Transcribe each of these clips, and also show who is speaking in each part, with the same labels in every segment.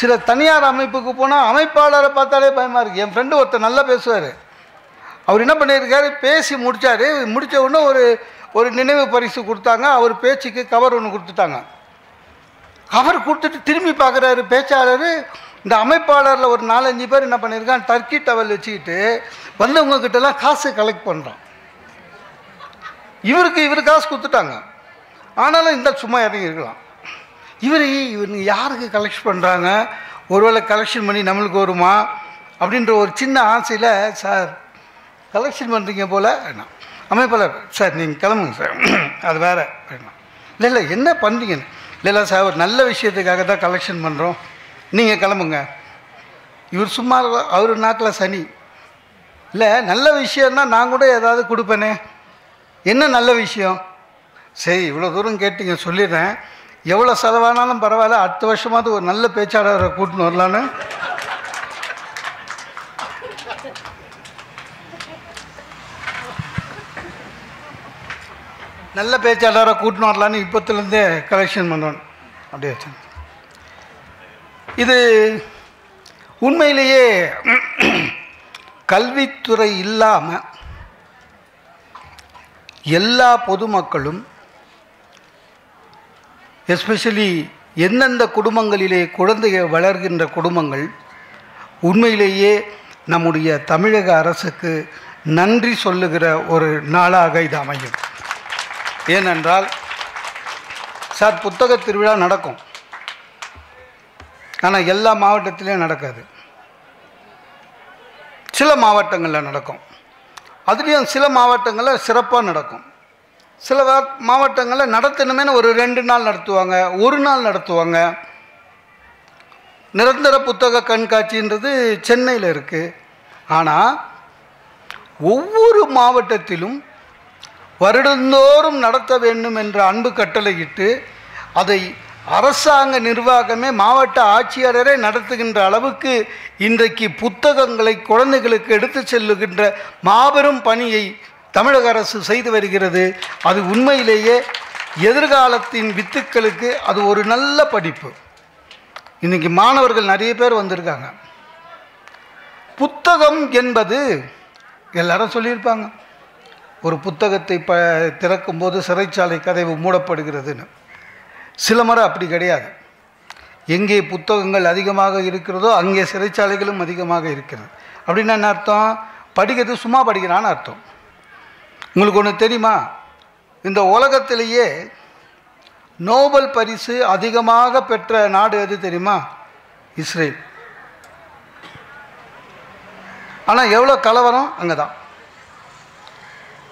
Speaker 1: சில தனியார் அமைப்புக்கு போனால் அமைப்பாளரை பார்த்தாலே பயமாக இருக்குது. என் ஃப்ரெண்டு ஒருத்தர் நல்லா பேசுவார். அவர் என்ன பண்ணியிருக்காரு, பேசி முடித்தார். முடித்த உடனே ஒரு நினைவு பரிசு கொடுத்தாங்க. அவர் பேச்சுக்கு கவர் ஒன்று கொடுத்துட்டாங்க. கவர் கொடுத்துட்டு திரும்பி பார்க்குறாரு பேச்சாளர். இந்த அமைப்பாளரில் ஒரு 4-5 பேர் என்ன பண்ணியிருக்கான், டர்க்கி டவல் வச்சுக்கிட்டு வந்தவங்கக்கிட்டலாம் காசு கலெக்ட் பண்ணுறான். இவர் காசு கொடுத்துட்டாங்க. ஆனாலும் இந்த சும்மா இறங்கியிருக்கலாம். இவர் யாருக்கு கலெக்ஷன் பண்ணுறாங்க, ஒருவேளை கலெக்ஷன் பண்ணி நம்மளுக்கு வருமா அப்படின்ற ஒரு சின்ன ஆசையில், சார் கலெக்ஷன் பண்ணுறீங்க போல் என்ன அமைப்பாளர், சார் நீங்கள் கிளம்புங்க சார், அது வேறு வேணாம். இல்லை என்ன பண்ணுறீங்கன்னு, இல்லை சார் ஒரு நல்ல விஷயத்துக்காக தான் கலெக்ஷன் பண்ணுறோம், நீங்கள் கிளம்புங்க. இவர் சும்மா, அவர் நாக்கில் சனி. இல்லை நல்ல விஷயம்னா நான் கூட ஏதாவது கொடுப்பேனே, என்ன நல்ல விஷயம், சரி இவ்வளோ தூரம் கேட்டீங்க சொல்லிடுறேன், எவ்வளோ செலவானாலும் பரவாயில்ல, அடுத்த வருஷமாவது ஒரு நல்ல பேச்சாளரை கூட்டின்னு வரலான்னு. நல்ல பேச்சாளரை கூட்டின்னு வரலான்னு இப்போத்துலேருந்தே கலெக்ஷன் பண்ணுறோம். அப்படியே வச்சு இது உண்மையிலேயே கல்வித்துறை இல்லாமல் எல்லா பொதுமக்களும், எஸ்பெஷலி எந்தெந்த குடும்பங்களிலே குழந்தைகள் வளர்கின்ற குடும்பங்கள், உண்மையிலேயே நம்முடைய தமிழக அரசுக்கு நன்றி சொல்லுகிற ஒரு நாளாக இது அமையும். ஏனென்றால் சார் புத்தக திருவிழா நடக்கும், ஆனால் எல்லா மாவட்டத்திலையும் நடக்காது. சில மாவட்டங்களில் நடக்கும். அதுலேயும் சில மாவட்டங்களில் சிறப்பாக நடக்கும். சில மாவட்டங்களில் நடத்தணுமே ஒரு 2 நாள் நடத்துவாங்க, 1 நாள் நடத்துவாங்க. நிரந்தர புத்தக கண்காட்சின்றது சென்னையில் இருக்குது. ஆனால் ஒவ்வொரு மாவட்டத்திலும் வருடந்தோறும் நடத்த வேண்டும் என்ற அன்பு கட்டளையிட்டு அதை அரசாங்க நிர்வாகமே மாவட்ட ஆட்சியாளரே நடத்துகின்ற அளவுக்கு இன்றைக்கு புத்தகங்களை குழந்தைகளுக்கு எடுத்து செல்லுகின்ற மாபெரும் பணியை தமிழக அரசு செய்து வருகிறது. அது உண்மையிலேயே எதிர்காலத்தின் வித்துக்களுக்கு அது ஒரு நல்ல படிப்பு. இன்றைக்கி மாணவர்கள் நிறைய பேர் வந்திருக்காங்க. புத்தகம் என்பது எல்லாரும் சொல்லியிருப்பாங்க, ஒரு புத்தகத்தை திறக்கும்போது சிறைச்சாலை கதவு மூடப்படுகிறதுன்னு. சில முறை அப்படி கிடையாது. எங்கே புத்தகங்கள் அதிகமாக இருக்கிறதோ அங்கே சிறைச்சாலைகளும் அதிகமாக இருக்கிறது. அப்படின்னா என்ன அர்த்தம், படிக்கிறது சும்மா படிக்கிறான்னு அர்த்தம். உங்களுக்கு ஒன்று தெரியுமா, இந்த உலகத்திலேயே நோபல் பரிசு அதிகமாக பெற்ற நாடு எது தெரியுமா, இஸ்ரேல். ஆனால் எவ்வளோ கலவரம் அங்கே தான்.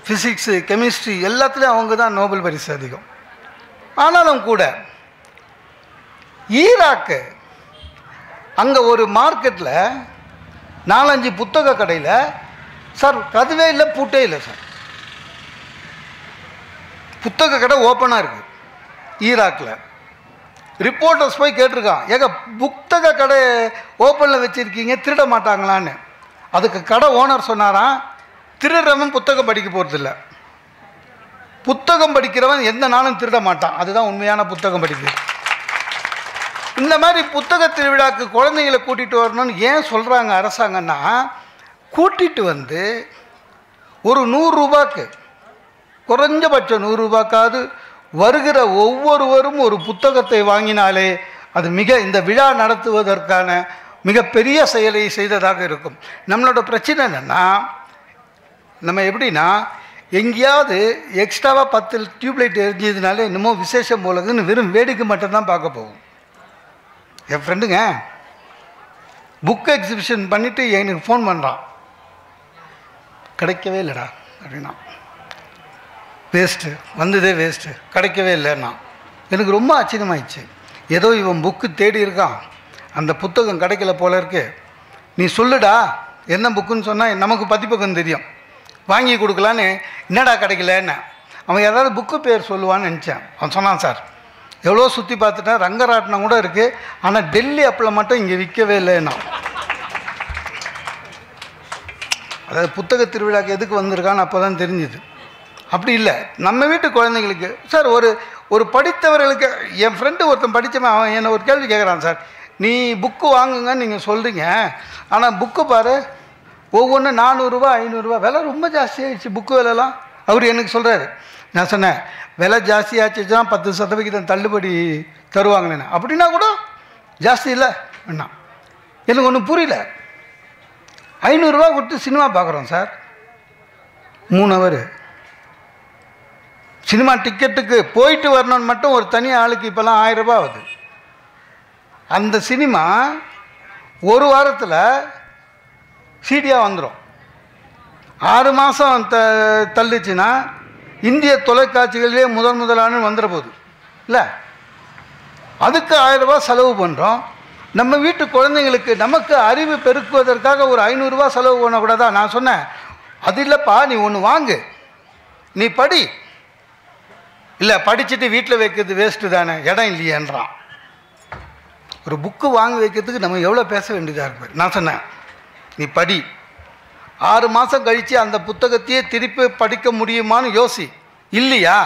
Speaker 1: ஃபிசிக்ஸு கெமிஸ்ட்ரி எல்லாத்துலேயும் அவங்க தான் நோபல் பரிசு அதிகம். ஆனாலும் கூட ஈராக்கு அங்கே ஒரு மார்க்கெட்டில் 4-5 புத்தக கடையில் சார் கதவே இல்லை, பூட்டே இல்லை சார், புத்தக கடை ஓப்பனாக இருக்குது ஈராக்கில். ரிப்போர்ட்டர்ஸ் போய் கேட்டிருக்கான், ஏங்க புத்தக கடை ஓப்பனில் வச்சுருக்கீங்க, திருட மாட்டாங்களான்னு. அதுக்கு கடை ஓனர் சொன்னாராம், திருடுறவன் புத்தகம் படிக்க போகிறதில்ல, புத்தகம் படிக்கிறவன் எந்த நாளும் திருட மாட்டான், அதுதான் உண்மையான புத்தகம் படிக்கிறது. இந்த மாதிரி புத்தக திருவிழாக்கு குழந்தைகளை கூட்டிகிட்டு வரணும்னு ஏன் சொல்கிறாங்க அரசாங்கம்னா, கூட்டிகிட்டு வந்து ஒரு 100 ரூபாய்க்கு, குறைஞ்சபட்சம் 100 ரூபாய்க்காவது வருகிற ஒவ்வொருவரும் ஒரு புத்தகத்தை வாங்கினாலே அது இந்த விழா நடத்துவதற்கான மிகப்பெரிய செயலை செய்ததாக இருக்கும். நம்மளோட பிரச்சனை என்னென்னா, நம்ம எப்படின்னா எங்கேயாவது எக்ஸ்ட்ராவாக 10 டியூப்லைட் எரிஞ்சதுனால என்னமோ விசேஷம் போலதுன்னு வெறும் வேடிக்கை மட்டும்தான் பார்க்க போகும். என் ஃப்ரெண்டுங்க புக் எக்ஸிபிஷன் பண்ணிவிட்டு எனக்கு ஃபோன் பண்ணுறான், கிடைக்கவே இல்லைடா அப்படின்னா, வேஸ்ட்டு வந்ததே வேஸ்ட்டு, கிடைக்கவே இல்லைன்னா. எனக்கு ரொம்ப ஆச்சரியமாயிடுச்சு. ஏதோ இவன் புக்கு தேடி இருக்கான், அந்த புத்தகம் கிடைக்கல போல இருக்கு, நீ சொல்லுடா என்ன புக்குன்னு சொன்னால் நமக்கு பதிப்பகம் தெரியும், வாங்கி கொடுக்கலான்னு. என்னடா கிடைக்கலன்னு அவன் ஏதாவது புக்கு பேர் சொல்லுவான்னு நினச்சேன். அவன் சொன்னான், சார் எவ்வளோ சுற்றி பார்த்துட்டேன், ரங்கராட்டினம் கூட இருக்குது, ஆனால் டெல்லி அப்பில் மட்டும் இங்கே விற்கவே இல்லைன்னா. அதாவது புத்தக திருவிழாக்கு எதுக்கு வந்திருக்கான்னு அப்போ தான் தெரிஞ்சுது. அப்படி இல்லை, நம்ம வீட்டு குழந்தைங்களுக்கு சார் ஒரு படித்தவர்களுக்கு. என் ஃப்ரெண்டு ஒருத்தன் படித்தவன், அவன் என்னை ஒரு கேள்வி கேட்குறான், சார் நீ புக்கு வாங்குங்கன்னு நீங்கள் சொல்கிறீங்க, ஆனால் புக்கு பாரு ஒவ்வொன்று 400 ரூபா 500 ரூபா, விலை ரொம்ப ஜாஸ்தியாகிடுச்சு புக்கு விலைலாம். அவர் எனக்கு சொல்கிறாரு. நான் சொன்னேன், விலை ஜாஸ்தியாச்சுன்னா 10% தள்ளுபடி தருவாங்களேண்ணே. அப்படின்னா கூட ஜாஸ்தி இல்லை அண்ணா. எனக்கு ஒன்றும் புரியல. 500 ரூபா கொடுத்து சினிமா பார்க்குறோம் சார், 3 ஹவர். சினிமா டிக்கெட்டுக்கு போயிட்டு வரணும்னு மட்டும் ஒரு தனி ஆளுக்கு இப்போல்லாம் 1000 ரூபா ஆகுது. அந்த சினிமா ஒரு வாரத்தில் சீடியாக வந்துடும். 6 மாதம் தள்ளிச்சுன்னா இந்திய தொலைக்காட்சிகளிலே முதலான வந்துட போகுது இல்லை. அதுக்கு 1000 ரூபா செலவு பண்ணுறோம். நம்ம வீட்டு குழந்தைங்களுக்கு நமக்கு அறிவு பெருக்குவதற்காக ஒரு 500 ரூபா செலவு பண்ணக்கூடாதா? நான் சொன்னேன், அது இல்லைப்பா, நீ ஒன்று வாங்கு, நீ படி. இல்லை, படிச்சுட்டு வீட்டில் வைக்கிறது வேஸ்ட்டு தானே, இடம் இல்லையேன்றான். ஒரு புக்கு வாங்கி வைக்கிறதுக்கு நம்ம எவ்வளோ பேச வேண்டியதாக இருக்கு. நான் சொன்னேன், நீ படி, 6 மாதம் கழித்து அந்த புத்தகத்தையே திருப்பி படிக்க முடியுமான்னு யோசி. இல்லையா,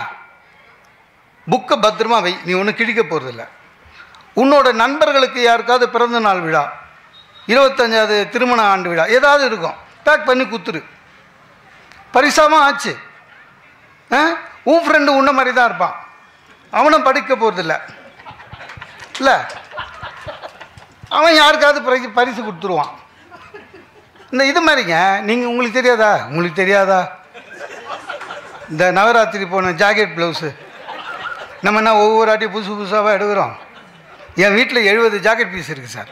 Speaker 1: புக்கை பத்திரமா வை, நீ ஒன்றும் கிழிக்க போகிறதில்ல. உன்னோட நண்பர்களுக்கு யாருக்காவது பிறந்த நாள் விழா, 25வது திருமண ஆண்டு விழா ஏதாவது இருக்கும், பேக் பண்ணி குத்துரு. பரிசாமல் ஆச்சு. உன் ஃப்ரெண்டு உன்ன மாதிரி தான் இருப்பான், அவனும் படிக்க போகிறதில்ல இல்லை, அவன் யாருக்காவது பரிசு கொடுத்துருவான். இந்த இது மாதிரிங்க. நீங்கள் உங்களுக்கு தெரியாதா இந்த நவராத்திரி போன ஜாக்கெட் ப்ளவுஸு நம்ம என்ன ஒவ்வொரு ஆட்டியும் புதுசாக எடுக்கிறோம். என் வீட்டில் 70 ஜாக்கெட் பீஸ் இருக்குது சார்.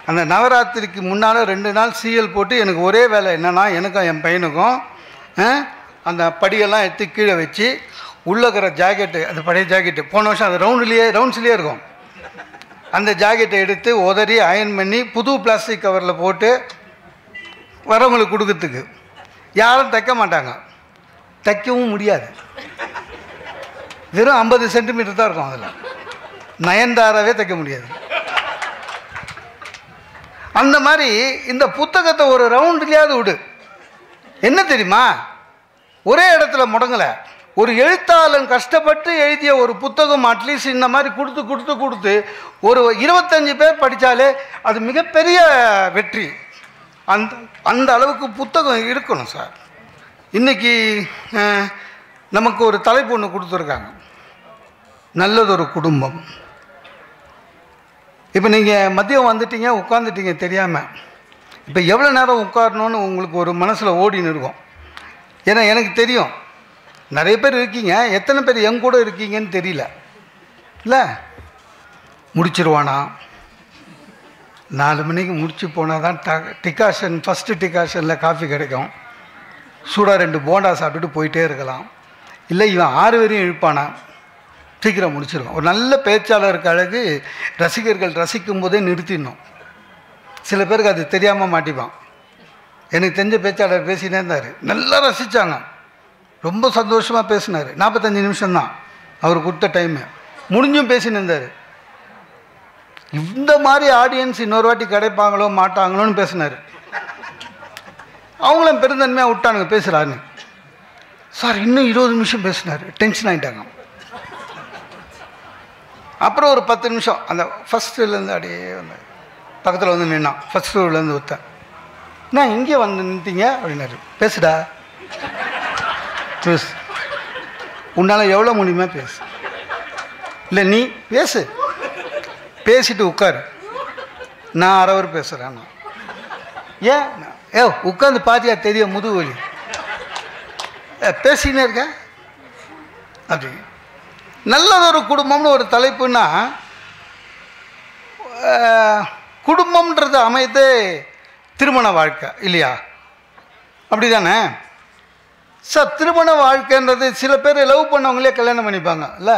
Speaker 1: அந்த நவராத்திரிக்கு முன்னால் 2 நாள் சீஎல் போட்டு எனக்கு ஒரே வேலை என்னென்னா, எனக்கும் என் பையனுக்கும் அந்த படியெல்லாம் எடுத்து கீழே வச்சு உள்ளே இருக்கிற ஜாக்கெட்டு, அது பழைய ஜாக்கெட்டு, போன வருஷம் அது ரவுண்ட்ஸ்லேயே இருக்கும், அந்த ஜாக்கெட்டை எடுத்து உதறி அயன் பண்ணி புது பிளாஸ்டிக் கவரில் போட்டு வரவங்களுக்கு கொடுக்கறதுக்கு. யாரும் தைக்க மாட்டாங்க, தைக்கவும் முடியாது. வெறும் 50 சென்டிமீட்டர் தான் இருக்கும். அதில் நயன்தாராவே தைக்க முடியாது. அந்த மாதிரி இந்த புத்தகத்தை ஒரு ரவுண்ட்லையாவது விடு. என்ன தெரியுமா, ஒரே இடத்துல முடங்கலை. ஒரு எழுத்தாளன் கஷ்டப்பட்டு எழுதிய ஒரு புத்தகம் அட்லீஸ்ட் இந்த மாதிரி கொடுத்து ஒரு 25 பேர் படித்தாலே அது மிகப்பெரிய வெற்றி. அந்த அளவுக்கு புத்தகம் இருக்கணும் சார். இன்றைக்கி நமக்கு ஒரு தலைப்பு ஒன்று கொடுத்துருக்காங்க, நல்லதொரு குடும்பம். இப்போ நீங்கள் மதியம் வந்துட்டீங்க, உட்காந்துட்டீங்க தெரியாமல். இப்போ எவ்வளோ நேரம் உட்காரணுன்னு உங்களுக்கு ஒரு மனசில் ஓடின்னு இருக்கும். ஏன்னா எனக்கு தெரியும், நிறைய பேர் இருக்கீங்க, எத்தனை பேர் என் கூட இருக்கீங்கன்னு தெரியல இல்லை. முடிச்சிருவானா, 4 மணிக்கு முடிச்சு போனால் தான் டிகாஷன், ஃபஸ்ட்டு டிகாஷனில் காஃபி கிடைக்கும், சூடாக 2 போண்டா சாப்பிட்டுட்டு போயிட்டே இருக்கலாம். இல்லை இவன் 6 வரையும் இழுப்பானா, சீக்கிரம் முடிச்சிருவான். ஒரு நல்ல பேச்சாளருக்கு அழகு ரசிகர்கள் ரசிக்கும் போதே நிறுத்திடணும். சில பேருக்கு அது தெரியாமல் மாட்டிப்பான். எனக்கு தெரிஞ்ச பேச்சாளர் பேசினே இருந்தார், நல்லா ரசித்தாங்க, ரொம்ப சந்தோஷமாக பேசினார். 45 நிமிஷம்தான் அவர் கொடுத்த டைமு, முடிஞ்சும் பேசின்னு இருந்தார். இந்த மாதிரி ஆடியன்ஸ் இன்னொரு வாட்டி கிடைப்பாங்களோ மாட்டாங்களோன்னு பேசினார். அவங்களும் பெருந்தன்மையாக விட்டானுங்க பேசுகிறான்னு. சார் இன்னும் 20 நிமிஷம் பேசினார், டென்ஷன் ஆகிட்டாங்க. அப்புறம் ஒரு 10 நிமிஷம் அந்த ஃபஸ்ட்டுலேருந்து அப்படியே வந்து பக்கத்தில் வந்து நின்னான். ஃபஸ்ட் ரோலேருந்து ஒருத்தன், நான் இங்கே வந்து நின்றுட்டீங்க அப்படின்னாரு. பேசுடா, பேசு, உன்னால் எவ்வளோ முடியுமா பேசு. இல்லை நீ பேசு, பேசிட்டு உட்காரு, நான் 1/2 ஹவர் பேசுகிறேன். நான் ஏன் உட்காந்து பாத்தியா தெரியும் முதுகு வலி, பேசினே இருக்க அப்படி. நல்லதொரு குடும்பம்னு ஒரு தலைப்புன்னா, குடும்பம்ன்றது அமைதே திருமண வாழ்க்கை இல்லையா, அப்படி தானே சார்? திருமண வாழ்க்கைன்றது சில பேர் லவ் பண்ணவங்களே கல்யாணம் பண்ணிப்பாங்க இல்லை,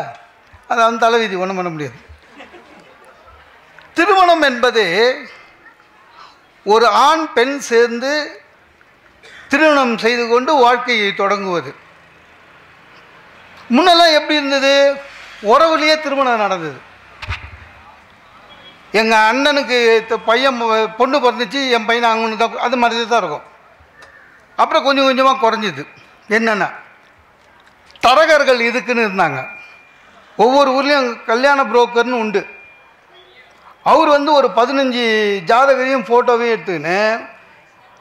Speaker 1: அது அந்த தலைவிதி, ஒன்றும் பண்ண முடியாது. திருமணம் என்பது ஒரு ஆண் பெண் சேர்ந்து திருமணம் செய்து கொண்டு வாழ்க்கையை தொடங்குவது. முன்னெல்லாம் எப்படி இருந்தது, உறவுலேயே திருமணம் நடந்தது. எங்கள் அண்ணனுக்கு பையன் பொண்ணு பிறந்துச்சு, என் பையனை அங்கே தான், அது மாதிரி தான் இருக்கும். அப்புறம் கொஞ்சம் கொஞ்சமாக குறைஞ்சிது. என்னென்னா, தரகர்கள் இதுக்குன்னு இருந்தாங்க. ஒவ்வொரு ஊர்லேயும் கல்யாண புரோக்கர்னு உண்டு. அவர் வந்து ஒரு 15 ஜாதகையும் ஃபோட்டோவையும் எடுத்துக்கின்னு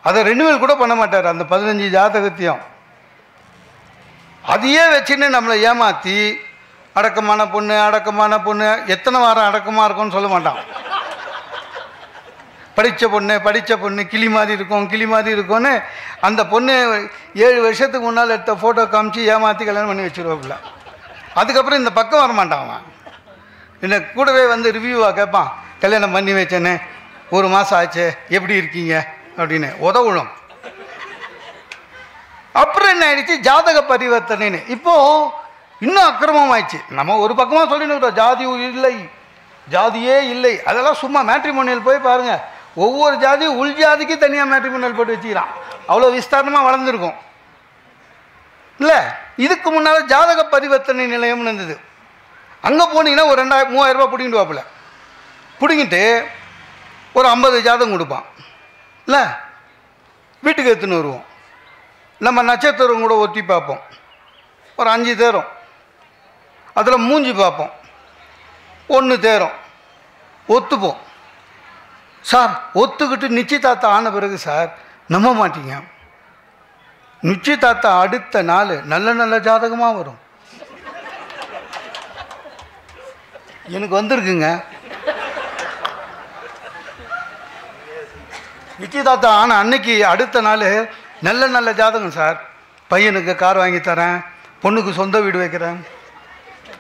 Speaker 1: அதை ரெனிவல் கூட பண்ண மாட்டார். அந்த 15 ஜாதகத்தையும் அதையே வச்சுன்னு நம்மளை ஏமாற்றி அடக்கமான பொண்ணு எத்தனை வாரம் அடக்கமாக இருக்கும்னு சொல்ல மாட்டான். படித்த பொண்ணு கிளி மாதிரி இருக்கும்னு அந்த பொண்ணு 7 வருஷத்துக்கு முன்னால் எடுத்த ஃபோட்டோ காமிச்சு ஏமாற்றி கல்யாணம் பண்ணி வச்சுருவாப்புல. அதுக்கப்புறம் இந்த பக்கம் வரமாட்டான். அவன் என்னை கூடவே வந்து ரிவ்யூவாக கேட்பான், கல்யாணம் பண்ணி வச்சேன்னு 1 மாதம் ஆச்சு, எப்படி இருக்கீங்க அப்படின்னு உதவணும். அப்புறம் என்ன ஆயிடுச்சு, ஜாதக பரிவர்த்தனைன்னு இப்போது இன்னும் அக்கிரமம் ஆயிடுச்சு. நம்ம ஒரு பக்கமாக சொல்லிட்டு ஜாதியே இல்லை, அதெல்லாம் சும்மா மேட்ரிமோனியல் போய் பாருங்கள். ஒவ்வொரு ஜாதியும் உள் ஜாதிக்கு தனியாக மேட்ரிமோனியல் போட்டு வச்சுக்கிறான். அவ்வளோ விஸ்தாரமாக வளர்ந்துருக்கும் இல்லை. இதுக்கு முன்னால் ஜாதக பரிவர்த்தனை நிலையம்னு இருந்தது. அங்கே போனீங்கன்னா ஒரு 2000-3000 ரூபா பிடிங்கிட்டு வாப்பில் பிடிங்கிட்டு ஒரு 50 ஜாதகம் கொடுப்பான் இல்லை. வீட்டுக்கு எடுத்துன்னு வருவோம். நம்ம நட்சத்திரம் கூட ஒட்டி பார்ப்போம், ஒரு 5 தேரும். அதில் மூஞ்சி பார்ப்போம், 1 தேரும். ஒத்துப்போம் சார். ஒத்துக்கிட்டு நிச்சயதார்த்தம் ஆன பிறகு சார் நம்ப மாட்டீங்க, நிச்சயதார்த்தம் அடுத்த நாள் நல்ல ஜாதகமாக வரும். எனக்கு வந்திருக்குங்க. நிச்சயதார்த்தம் ஆன அன்னைக்கு அடுத்த நாள் நல்ல ஜாதகம் சார். பையனுக்கு கார் வாங்கி தரேன், பொண்ணுக்கு சொந்த வீடு வைக்கிறேன்.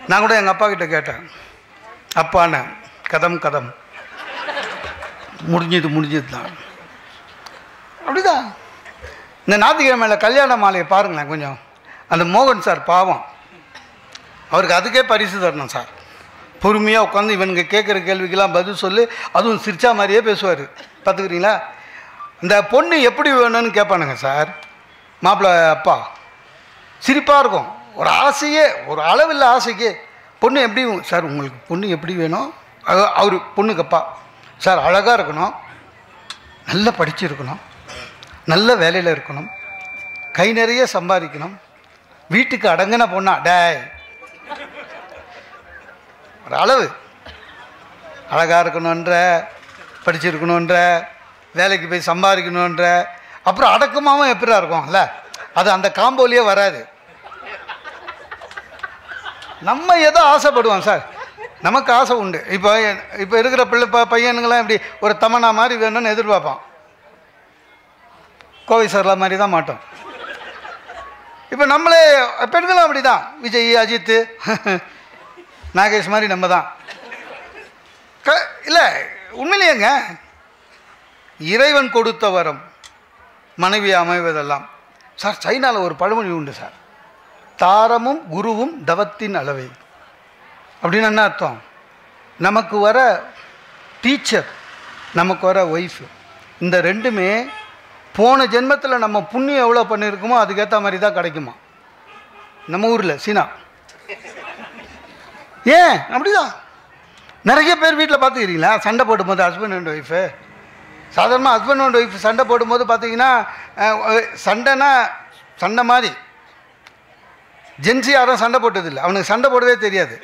Speaker 1: நான் கூட எங்கள் அப்பா கிட்ட கேட்டேன், அப்பாண்ண கதம் முடிஞ்சது தான். அப்படிதான் இந்த ஞாயிற்றுக்கிழமையில் கல்யாண மாலையை பாருங்களேன் கொஞ்சம். அந்த மோகன் சார் பாவம், அவருக்கு அதுக்கே பரிசு தரணும் சார். பொறுமையாக உட்காந்து இவனுங்க கேட்குற கேள்விக்கெல்லாம் பதில் சொல்லி, அதுவும் சிரிச்சா மாதிரியே பேசுவார். பார்த்துக்கிறீங்களா? இந்த பொண்ணு எப்படி வேணும்னு கேட்பானுங்க சார். மாப்பிள்ளை அப்பா சிரிப்பாக இருக்கும். ஒரு ஆசையே, ஒரு அளவில்லை ஆசைக்கு, பொண்ணு எப்படி சார் உங்களுக்கு பொண்ணு எப்படி வேணும்? அவர் பொண்ணுக்கு அப்பா சார் அழகாக இருக்கணும், நல்லா படிச்சிருக்கணும், நல்ல வேலையில் இருக்கணும், கை நிறைய சம்பாதிக்கணும், வீட்டுக்கு அடங்கின பொண்ணா டேய், ஒரு அளவு அழகாக இருக்கணுன்ற, படிச்சிருக்கணுன்ற, வேலைக்கு போய் சம்பாதிக்கணுன்ற, அப்புறம் அடக்கமாகவும் எப்படியா இருக்கும்ல, அது அந்த காம்போலியே வராது. நம்ம ஏதோ ஆசைப்படுவோம் சார், நமக்கு ஆசை உண்டு. இப்போ இருக்கிற பையனுங்களாம் இப்படி ஒரு தமன்னா மாதிரி வேணும்னு எதிர்பார்ப்பான். கோவை சர்லா மாதிரி தான் மாட்டோம். இப்போ நம்மளே பெண்களும் அப்படி தான். விஜய், அஜித், நாகேஷ் மாதிரி நம்ம தான் இல்லை. உண்மையிலேங்க இறைவன் கொடுத்த வரம் மனைவி அமைவதெல்லாம் சார். சைனாவில் ஒரு பழமொழி உண்டு சார், தாரமும் குருவும் தவத்தின் அளவை. அப்படின்னு என்ன அர்த்தம்? நமக்கு வர டீச்சர், நமக்கு வர ஒய்ஃபு, இந்த ரெண்டுமே போன ஜென்மத்தில் நம்ம புண்ணியம் எவ்வளோ பண்ணியிருக்கோமோ அதுக்கேற்ற மாதிரி தான் கிடைக்குமா நம்ம ஊரில். சீனா ஏன் அப்படிதான் நிறைய பேர் வீட்டில் பார்த்துக்கிறீங்களா, சண்டை போடும்போது ஹஸ்பண்ட் அண்ட் ஒய்ஃபு. சாதாரணமாக ஹஸ்பண்ட் அண்ட் ஒய்ஃப் சண்டை போடும்போது பார்த்தீங்கன்னா, சண்டைனா சண்டை மாதிரி ஜென்ஸி யாரும் சண்டை போட்டதில்லை. அவனுக்கு சண்டை போடவே தெரியாது,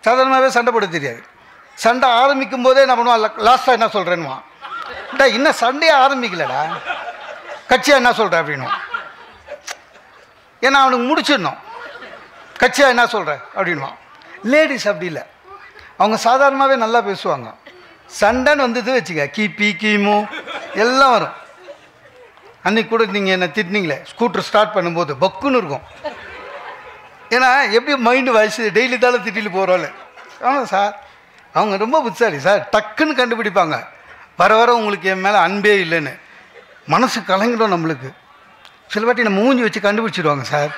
Speaker 1: சாதாரணமாகவே சண்டை போட தெரியாது. சண்டை ஆரம்பிக்கும் போதே என்ன பண்ணுவான், லாஸ்ட்டாக என்ன சொல்கிறேன்னுவா, டா இன்னும் சண்டையே ஆரம்பிக்கலடா, கட்சியாக என்ன சொல்கிற அப்படின்னும். ஏன்னா அவனுக்கு முடிச்சிடணும், கட்சியாக என்ன சொல்கிற அப்படின்வான். லேடிஸ் அப்படி இல்லை, அவங்க சாதாரணமாகவே நல்லா பேசுவாங்க. சண்டைன்னு வந்தது வச்சுக்க, கிபி கிமு எல்லாம் வரும். அன்றைக்கி கூட நீங்கள் என்ன திட்டினீங்களே ஸ்கூட்டர் ஸ்டார்ட் பண்ணும்போது பக்குன்னு இருக்கும். ஏன்னா எப்படி மைண்டு வயசு டெய்லி தானே திட்டிட்டு போகிறோம்ல. ஆமாம் சார், அவங்க ரொம்ப புத்திசாலி சார், டக்குன்னு கண்டுபிடிப்பாங்க. வர உங்களுக்கு என் மேலே அன்பே இல்லைன்னு மனசு கலங்கிடும் நம்மளுக்கு. சில வாட்டி நம்ம மூஞ்சி வச்சு கண்டுபிடிச்சிடுவாங்க சார்.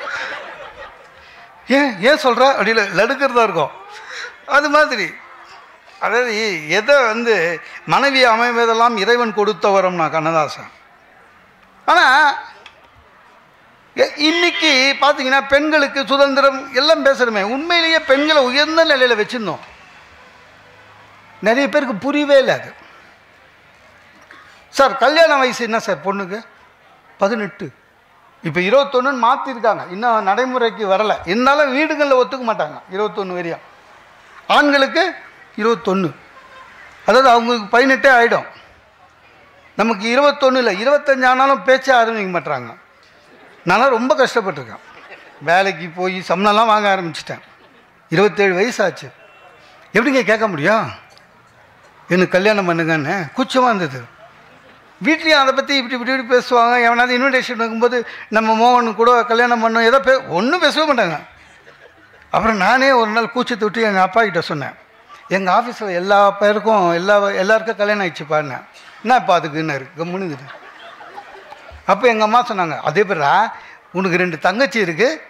Speaker 1: ஏன் சொல்கிற அப்படியில் லடுக்கிறதா இருக்கும். அது மாதிரி அதாவது எதை மனைவி அமைவதெல்லாம் இறைவன் கொடுத்த வரம்னா கண்ணதாசன். ஆனால் இன்னைக்கு பார்த்தீங்கன்னா பெண்களுக்கு சுதந்திரம் எல்லாம் பேசுகிறோமே, உண்மையிலேயே பெண்களை உயர்ந்த நிலையில் வச்சுருந்தோம். நிறைய பேருக்கு புரியவே இல்லை அது. சார் கல்யாண வயசு என்ன சார் பொண்ணுக்கு? 18. இப்போ 21 மாற்றிருக்காங்க, இன்னும் நடைமுறைக்கு வரலை. இருந்தாலும் வீடுகளில் ஒத்துக்க மாட்டாங்க 21 வரையும். ஆண்களுக்கு 21. அதாவது அவங்களுக்கு 18 ஆகிடும், நமக்கு 21 இல்லை 25 ஆனாலும் பேச்சே ஆரம்பிக்க மாட்டுறாங்க. நான்லாம் ரொம்ப கஷ்டப்பட்டிருக்கேன். வேலைக்கு போய் சம்பளம்லாம் வாங்க ஆரம்பிச்சிட்டேன். 27 வயசு ஆச்சு. எப்படிங்க கேட்க முடியும் எனக்கு கல்யாணம் பண்ணுங்கன்னு? கூச்சமாக இருந்தது. வீட்லேயும் அதை பற்றி இப்படி இப்படி இப்படி பேசுவாங்க. எவனாவது இன்விடேஷன் வைக்கும்போது நம்ம மோகன் கூட கல்யாணம் பண்ணோம் ஏதோ ஒன்றும் பேசவே மாட்டாங்க. அப்புறம் நானே ஒரு நாள் கூச்சத்தை விட்டு எங்கள் அப்பா கிட்ட சொன்னேன், எங்கள் ஆஃபீஸில் எல்லா பேருக்கும் எல்லாருக்கும் கல்யாணம் ஆயிடுச்சுப்பான்னு. என்ன இப்போ அதுக்குன்னாரு கம்முனுங்குது. அப்போ எங்கள் அம்மா சொன்னாங்க, அதே பேரா உனக்கு 2 தங்கச்சி இருக்குது,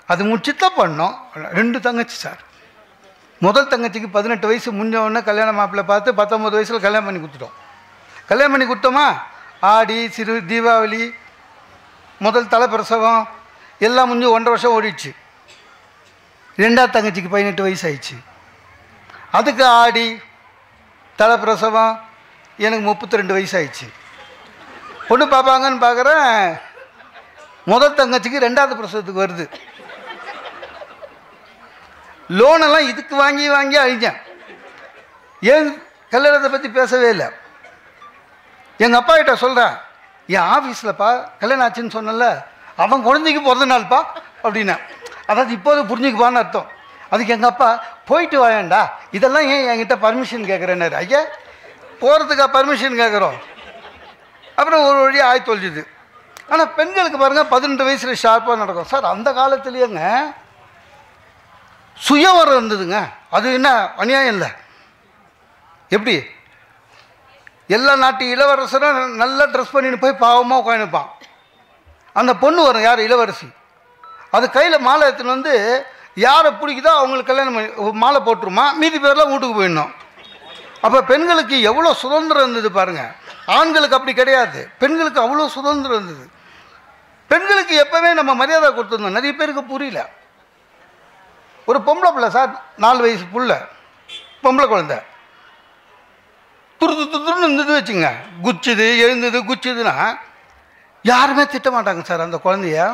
Speaker 1: அது முடிச்சுதான் பண்ணோம். 2 தங்கச்சி சார். முதல் தங்கச்சிக்கு 18 வயசு முடிஞ்ச கல்யாண மாப்பிள்ளை பார்த்து 19 வயசில் கல்யாணம் பண்ணி கொடுத்துட்டோம். கல்யாணம் பண்ணி கொடுத்தோமா, ஆடி தீபாவளி முதல் தலைப்பிரசவம் எல்லாம் முடிஞ்சு 1.5 வருஷம் ஓடிடுச்சு. 2ஆவது தங்கச்சிக்கு 18 வயசு ஆயிடுச்சு. அதுக்கு ஆடி தலைப்பிரசவம் எனக்கு 32 வயசு ஆயிடுச்சு. பொண்ணு பார்ப்பாங்கன்னு பார்க்குறேன், முதல் தங்கச்சிக்கு 2ஆவது பிரசவத்துக்கு வருது. லோனெல்லாம் இதுக்கு வாங்கி வாங்கி அழிஞ்சேன். ஏன் கல்யாணத்தை பற்றி பேசவே இல்லை. எங்கள் அப்பா கிட்ட சொல்கிறேன், என் ஆஃபீஸில்ப்பா கல்யாணம் ஆச்சுன்னு சொன்னல, அவன் குழந்தைக்கு பிறந்த நாள்ப்பா அப்படின்னா. அதாவது இப்போது புரிஞ்சுக்குப்பான்னு அர்த்தம். அதுக்கு எங்கள் அப்பா, போயிட்டு வாயேண்டா, இதெல்லாம் ஏன் என்கிட்ட பர்மிஷன் கேட்குறேன்னாரு. ஐயா போகிறதுக்காக பர்மிஷன் கேட்குறோம். அப்புறம் ஒரு வழியாக ஆய் தொலைஞ்சுது. ஆனால் பெண்களுக்கு பாருங்கள் 18 வயசில் ஷார்ப்பாக நடக்கும் சார். அந்த காலத்துலேயேங்க சுயவரம் இருந்ததுங்க. அது என்ன அநியாயம் இல்லை? எப்படி எல்லா நாட்டு இளவரசரும் நல்லா ட்ரெஸ் பண்ணிட்டு போய் பாவமாக உட்காந்துப்பான். அந்த பொண்ணு வரும், யார் இளவரசி, அது கையில் மாலை எடுத்துன்னு வந்து யாரை பிடிக்குதோ அவங்களுக்கு கல்யாணம் பண்ணி மாலை போட்டுருமா, மீதி பேர்லாம் வீட்டுக்கு போயிடணும். அப்போ பெண்களுக்கு எவ்வளோ சுதந்திரம் இருந்தது பாருங்கள். ஆண்களுக்கு அப்படி கிடையாது, பெண்களுக்கு அவ்வளோ சுதந்திரம் இருந்தது. பெண்களுக்கு எப்போவே நம்ம மரியாதை கொடுத்துருந்தோம். நிறைய பேருக்கு புரியல. ஒரு பொம்பளை பிள்ளை சார், 4 வயசு புள்ள பொம்பளை குழந்தை, துருன்னு இருந்தது வச்சுங்க, குச்சுது எழுந்தது குச்சுதுன்னா யாருமே திட்ட மாட்டாங்க சார். அந்த குழந்தைய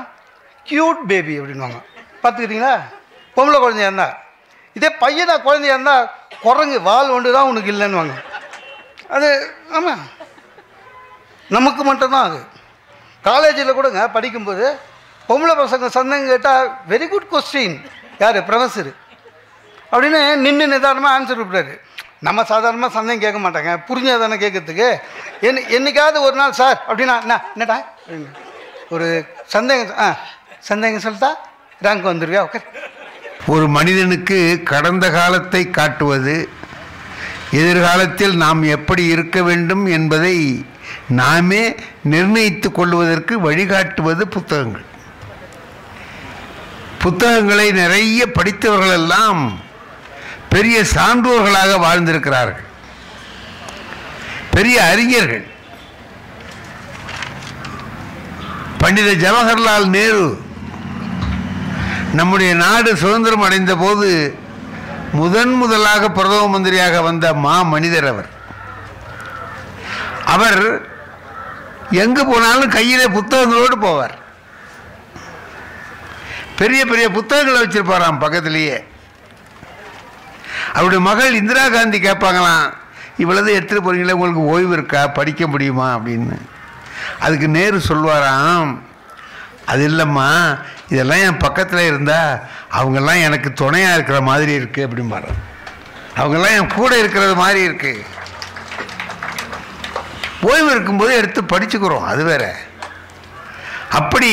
Speaker 1: க்யூட் பேபி அப்படின்வாங்க. பார்த்துக்கிட்டீங்களா? பொம்பளை குழந்தையா இருந்தால். இதே பையனா குழந்தையா இருந்தால் குரங்கு வால் ஒன்று தான் உனக்கு இல்லைன்னுவாங்க. அது ஆமாம், நமக்கு மட்டும்தான் அது. காலேஜில் கூடங்க படிக்கும்போது பொம்பளை பசங்க சந்தேகம் கேட்டால் வெரி குட் கொஸ்டின், யார் ப்ரொஃபஸரு அப்படின்னு நின்று நிதானமாக ஆன்சர் கொடுப்பாரு. நம்ம சாதாரணமாக சந்தேகம் கேட்க மாட்டாங்க, புரிஞ்சாதானே கேட்கறதுக்கு. என்னைக்காவது ஒரு நாள் சார் அப்படின்னா என்னடா அப்படின்னு ஒரு சந்தேகம் சொல்லிட்டா ரேங்க் வந்துருவியா? ஓகே.
Speaker 2: ஒரு மனிதனுக்கு கடந்த காலத்தை காட்டுவது, எதிர்காலத்தில் நாம் எப்படி இருக்க வேண்டும் என்பதை நாமே நிர்ணயித்து கொள்வதற்கு வழிகாட்டுவது புத்தகங்கள். புத்தகங்களை நிறைய படித்தவர்களெல்லாம் பெரிய சான்றோர்களாக வாழ்ந்திருக்கிறார்கள், பெரிய அறிஞர்கள். பண்டித ஜவஹர்லால் நேரு நம்முடைய நாடு சுதந்திரம் அடைந்த போது முதலாக பிரதம மந்திரியாக வந்த மனிதர் அவர். அவர் எங்கு போனாலும் கையிலே புத்தகங்களோடு போவார். பெரிய பெரிய புத்தகங்களை வச்சிருப்பாராம் பக்கத்திலேயே. அவருடைய மகள் இந்திரா காந்தி கேட்பாங்களாம், இவ்வளவு எடுத்துகிட்டு போறீங்களே, உங்களுக்கு ஓய்வு இருக்கா, படிக்க முடியுமா அப்படின்னு. அதுக்கு நேரு சொல்வாராம், அது இல்லைம்மா, இதெல்லாம் என் பக்கத்தில் இருந்தால் அவங்கெல்லாம் எனக்கு துணையாக இருக்கிற மாதிரி இருக்குது அப்படிம்பாரு. அவங்கெல்லாம் என் கூட இருக்கிறது மாதிரி இருக்கு. ஓய்வு இருக்கும்போது எடுத்து படிச்சுக்கிறோம், அது வேற. அப்படி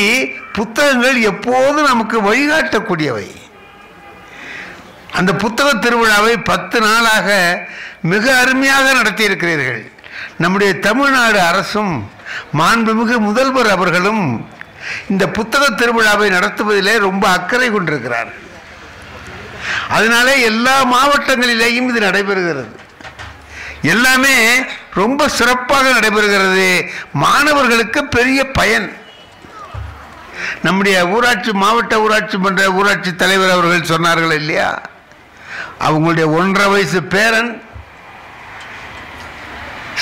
Speaker 2: புத்தகங்கள் எப்போதும் நமக்கு வழிகாட்டக்கூடியவை. அந்த புத்தக திருவிழாவை 10 நாளாக மிக அருமையாக நடத்தியிருக்கிறீர்கள். நம்முடைய தமிழ்நாடு அரசும் மாண்புமிகு முதல்வர் அவர்களும் இந்த புத்தக திருவிழாவை நடத்துவதிலே ரொம்ப அக்கறை கொண்டிருக்கிறார். அதனாலே எல்லா மாவட்டங்களிலேயும் இது நடைபெறுகிறது. எல்லாமே ரொம்ப சிறப்பாக நடைபெறுகிறது. மாணவர்களுக்கு பெரிய பயன். நம்முடைய மாவட்ட ஊராட்சி மன்ற ஊராட்சி தலைவர் அவர்கள் சொன்னார்கள் இல்லையா, அவங்களுடைய 1.5 வயசு பேரன்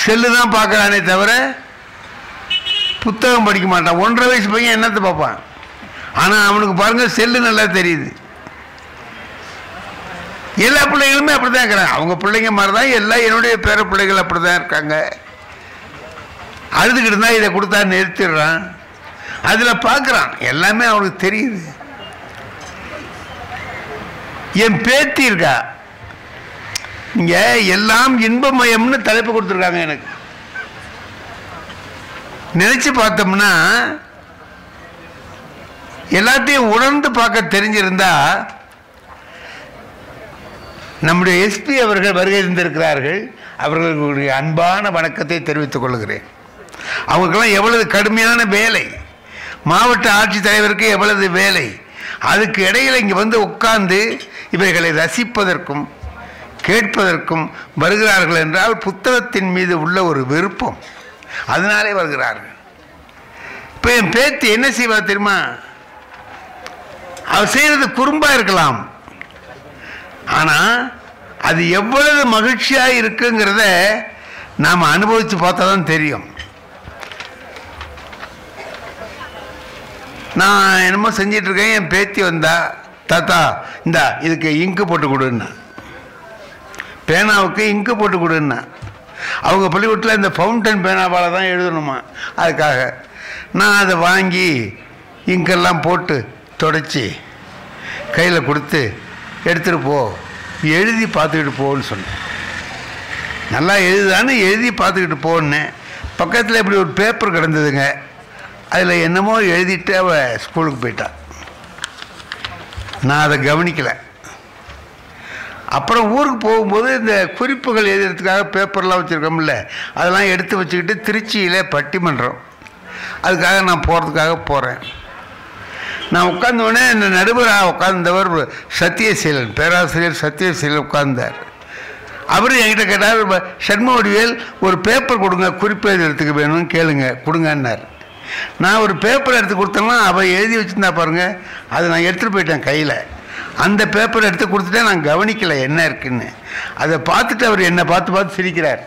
Speaker 2: செல்லு தான் பார்க்கறானே தவிர புத்தகம் படிக்க மாட்டான். 1.5 வயசு பையன் என்னத்தை பார்ப்பான்? ஆனால் அவனுக்கு பாருங்க செல்லு நல்லா தெரியுது. எல்லா பிள்ளைகளுமே அப்படி தான் இருக்கிறாங்க. அவங்க பிள்ளைங்க மாதிரி தான் எல்லாம் என்னுடைய பேர பிள்ளைகள் அப்படி தான் இருக்காங்க. அழுதுகிட்டு இருந்தால் இதை கொடுத்தா நிறுத்திடுறான். அதில் பார்க்குறான், எல்லாமே அவனுக்கு தெரியுது. என் பேத்தி இருக்கா, இங்கே எல்லாம் இன்பமயம்னு தலைப்பு கொடுத்துருக்காங்க. எனக்கு நினச்சி பார்த்தோம்னா எல்லாத்தையும் உணர்ந்து பார்க்க தெரிஞ்சிருந்தா நம்முடைய எஸ்பி அவர்கள் வருகை இருந்திருக்கிறார்கள். அவர்களுடைய அன்பான வணக்கத்தை தெரிவித்துக் கொள்கிறேன். அவங்களுக்கெல்லாம் எவ்வளவு கடுமையான வேலை, மாவட்ட ஆட்சித்தலைவருக்கு எவ்வளவு வேலை, அதுக்கு இடையில் இங்கே வந்து உட்கார்ந்து இவைகளை ரசிப்பதற்கும் கேட்பதற்கும் வருகிறார்கள் என்றால் புத்தகத்தின் மீது உள்ள ஒரு விருப்பம், அதனாலே வருகிறார்கள். இப்போ என் பேத்தி என்ன செய்வா தெரியுமா? அவர் செய்கிறது குறும்பா இருக்கலாம், ஆனால் அது எவ்வளவு மகிழ்ச்சியாக இருக்குங்கிறத நாம் அனுபவித்து பார்த்தா தான் தெரியும். நான் என்னமோ செஞ்சிட்ருக்கேன், என் பேத்தி வந்தா, தாத்தா இந்தா இதுக்கு இங்கு போட்டு கொடுன்னா, பேனாவுக்கு இங்கு போட்டு கொடுன்னா. அவங்க பள்ளிக்கூடத்தில் இந்த ஃபவுண்டன் பேனாவால் தான் எழுதணுமா, அதுக்காக நான் அதை வாங்கி இங்கெல்லாம் போட்டு தொடச்சி கையில் கொடுத்து எடுத்துகிட்டு போ, எழுதி பார்த்துக்கிட்டு போன்னு சொன்னேன். நல்லா எழுதுதான்னு எழுதி பார்த்துக்கிட்டு போன்னேன். பக்கத்தில் இப்படி ஒரு பேப்பர் கிடந்ததுங்க, அதில் என்னமோ எழுதிட்டு அவள் ஸ்கூலுக்கு போயிட்டாள். நான் அதை கவனிக்கலை. அப்புறம் ஊருக்கு போகும்போது இந்த குறிப்புகள் எழுதுறதுக்காக பேப்பர்லாம் வச்சுருக்கோம்ல, அதெல்லாம் எடுத்து வச்சுக்கிட்டு திருச்சியில் பட்டிமன்றம், அதுக்காக நான் போகிறதுக்காக போகிறேன். நான் உட்கார்ந்தோடனே இந்த நடுவராக உட்கார்ந்தவர் சத்தியசீலன், பேராசிரியர் சத்தியசீலன் உட்கார்ந்தார். அவர் என்கிட்ட கேட்டார், சண்முகவடிவேல் ஒரு பேப்பர் கொடுங்க, குறிப்பு எழுதுறதுக்கு வேணும்னு கேளுங்க, கொடுங்கன்னார். நான் ஒரு பேப்பர் எடுத்து கொடுத்தேன்னா அவள் எழுதி வச்சுருந்தா பாருங்கள், அதை நான் எடுத்துகிட்டு போயிட்டேன் கையில். அந்த பேப்பரை எடுத்து கொடுத்துட்டேன், நான் கவனிக்கலை என்ன இருக்குன்னு. அதை பார்த்துட்டு அவர் என்னை பார்த்து பார்த்து சிரிக்கிறார்.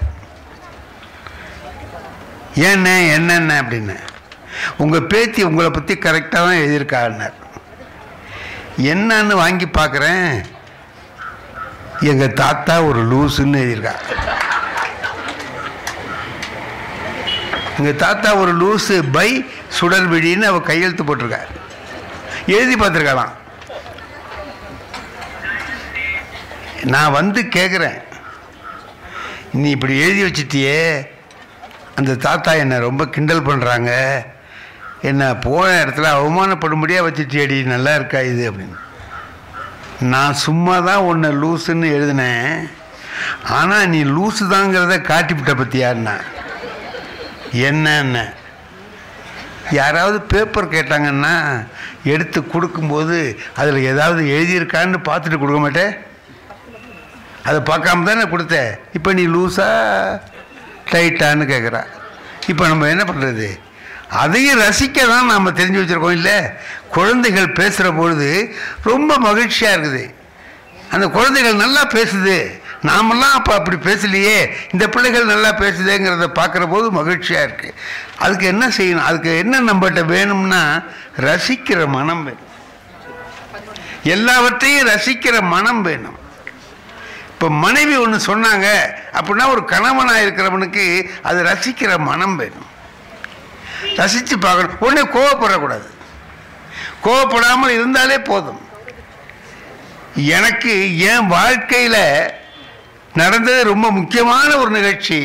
Speaker 2: ஏண்ணே என்னென்ன அப்படின்னு, உங்கள் பேத்தி உங்களை பற்றி கரெக்டாக தான் எழுதியிருக்காருன்னார். என்னன்னு வாங்கி பார்க்குறேன், எங்கள் தாத்தா ஒரு லூசுன்னு எழுதியிருக்கா. எங்கள் தாத்தா ஒரு லூஸு பை சுடர்விழின்னு அவள் கையெழுத்து போட்டிருக்கா, எழுதி பார்த்துருக்கலாம். நான் வந்து கேட்குறேன், நீ இப்படி எழுதி வச்சிட்டியே, அந்த தாத்தா என்னை ரொம்ப கிண்டல் பண்ணுறாங்க, என்ன போன இடத்துல அவமானப்படும்படியாக வச்சுட்டியடி, நல்லா இருக்கா இது அப்படின்னு. நான் சும்மா தான் உன்னை லூஸுன்னு எழுதினேன், ஆனால் நீ லூஸு தாங்கிறத காட்டிவிட்ட பற்றியாருன்னா என்ன. யாராவது பேப்பர் கேட்டாங்கன்னா எடுத்து கொடுக்கும்போது அதில் ஏதாவது எழுதியிருக்கான்னு பார்த்துட்டு கொடுக்க மாட்டேன், அதை பார்க்காம தானே கொடுத்தேன். இப்போ நீ லூஸா டைட்டான்னு கேட்குறா. இப்போ நம்ம என்ன பண்ணுறது? அதையும் ரசிக்க தான் நாம் தெரிஞ்சு வச்சுருக்கோம் இல்லை? குழந்தைகள் பேசுகிற பொழுது ரொம்ப மகிழ்ச்சியாக இருக்குது. அந்த குழந்தைகள் நல்லா பேசுது, நாமெல்லாம் அப்போ அப்படி பேசலையே, இந்த பிள்ளைகள் நல்லா பேசுதேங்கிறத பார்க்குற போது மகிழ்ச்சியாக இருக்குது. அதுக்கு என்ன செய்யணும்? அதுக்கு என்ன நம்மகிட்ட வேணும்னா ரசிக்கிற மனம் வேணும், எல்லாவற்றையும் ரசிக்கிற மனம் வேணும். இப்போ மனைவி ஒன்று சொன்னாங்க அப்படின்னா ஒரு கணவனாக இருக்கிறவனுக்கு அது ரசிக்கிற மனம் வேணும், ரசித்து பார்க்கணும். உடனே கோவப்படக்கூடாது, கோவப்படாமல் இருந்தாலே போதும். எனக்கு என் வாழ்க்கையில் நடந்தது ரொம்ப முக்கியமான ஒரு நிகழ்ச்சி,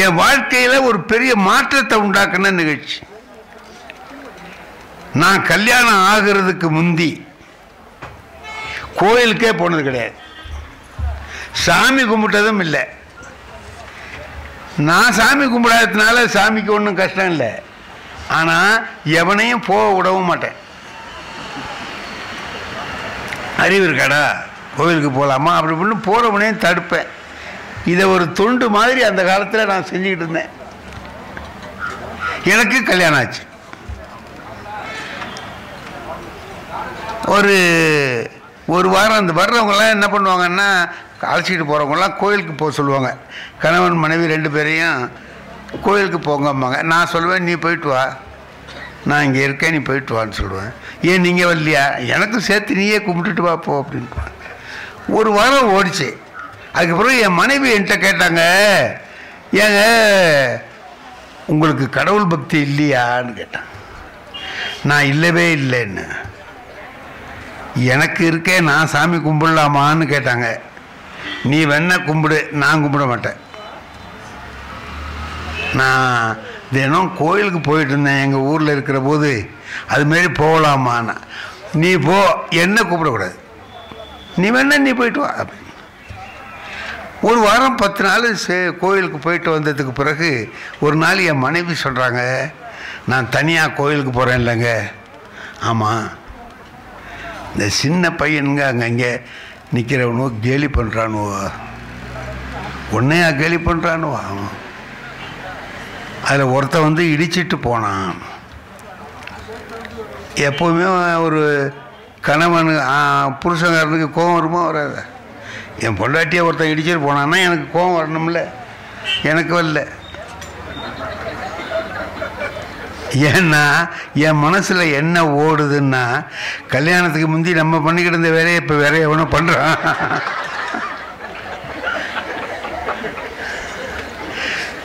Speaker 2: என் வாழ்க்கையில் ஒரு பெரிய மாற்றத்தை உண்டாக்குன நிகழ்ச்சி. நான் கல்யாணம் ஆகிறதுக்கு முந்தி கோயிலுக்கே போனது கிடையாது, சாமி கும்பிட்டதும் இல்லை. நான் சாமி கும்பிடாததுனால சாமிக்கு ஒன்றும் கஷ்டம் இல்லை, ஆனால் எவனையும் போக விடவும் மாட்டேன். அறிவு இருக்காடா, கோவிலுக்கு போகலாமா அப்படி இப்படின்னு போகிறவனையும் தடுப்பேன். இதை ஒரு தொண்டு மாதிரி அந்த காலத்தில் நான் செஞ்சுக்கிட்டு இருந்தேன். எனக்கு கல்யாணம் ஆச்சு. ஒரு வாரம் அந்த வர்றவங்கெல்லாம் என்ன பண்ணுவாங்கன்னா, அழைச்சிட்டு போகிறவங்களாம் கோயிலுக்கு போக சொல்லுவாங்க. கணவன் மனைவி 2 பேரையும் கோயிலுக்கு போங்கம்பாங்க. நான் சொல்லுவேன், நீ போயிட்டு வா, நான் இங்கே இருக்கேன், நீ போயிட்டு வான்னு சொல்லுவேன். ஏன் நீங்கள் வரலையா? எனக்கும் சேர்த்து நீயே கும்பிட்டுட்டு வா போ அப்படின்னு. ஒரு வாரம் ஓடிச்சு. அதுக்கப்புறம் என் மனைவி என்கிட்ட கேட்டாங்க, ஏங்க உங்களுக்கு கடவுள் பக்தி இல்லையான்னு கேட்டான். நான் இல்லவே இல்லைன்னு. எனக்கு இருக்கேன், நான் சாமி கும்பிடலாமான்னு கேட்டாங்க. நீ வேணா கும்பிடு, நான் கும்பிட மாட்டேன். நான் தினம் கோயிலுக்கு போயிட்டு இருந்தேன் எங்கள் ஊரில் இருக்கிற போது, அதுமாரி போகலாமான்னா. நீ போ, என்ன கூப்பிடக்கூடாது, நீ வேணா நீ போயிட்டு வா அப்படின்னு. ஒரு வாரம் 10 நாள் கோயிலுக்கு போயிட்டு வந்ததுக்கு பிறகு ஒரு நாள் என் மனைவி சொல்கிறாங்க, நான் தனியாக கோயிலுக்கு போகிறேன் இல்லைங்க. ஆமாம், இந்த சின்ன பையனுங்க அங்கங்கே நிற்கிறவனோ கேலி பண்ணுறானுவோ, உன்னையா கேலி பண்ணுறானுவோ. ஆமாம், அதில் ஒருத்தன் வந்து இடிச்சிட்டு போனான். எப்போவுமே ஒரு கணவனு புருஷங்காரனுக்கு கோபம் வருமா வராது? என் பொண்டாட்டியை ஒருத்தன் இடிச்சிட்டு போனான்னா எனக்கு கோபம் வரணும்ல, எனக்கு வரல. ஏன்னா என் மனசில் என்ன ஓடுதுன்னா, கல்யாணத்துக்கு முந்தி நம்ம பண்ணிக்கிட்டு இருந்த வேலையை இப்போ வேற எவனோ பண்ணுறான்.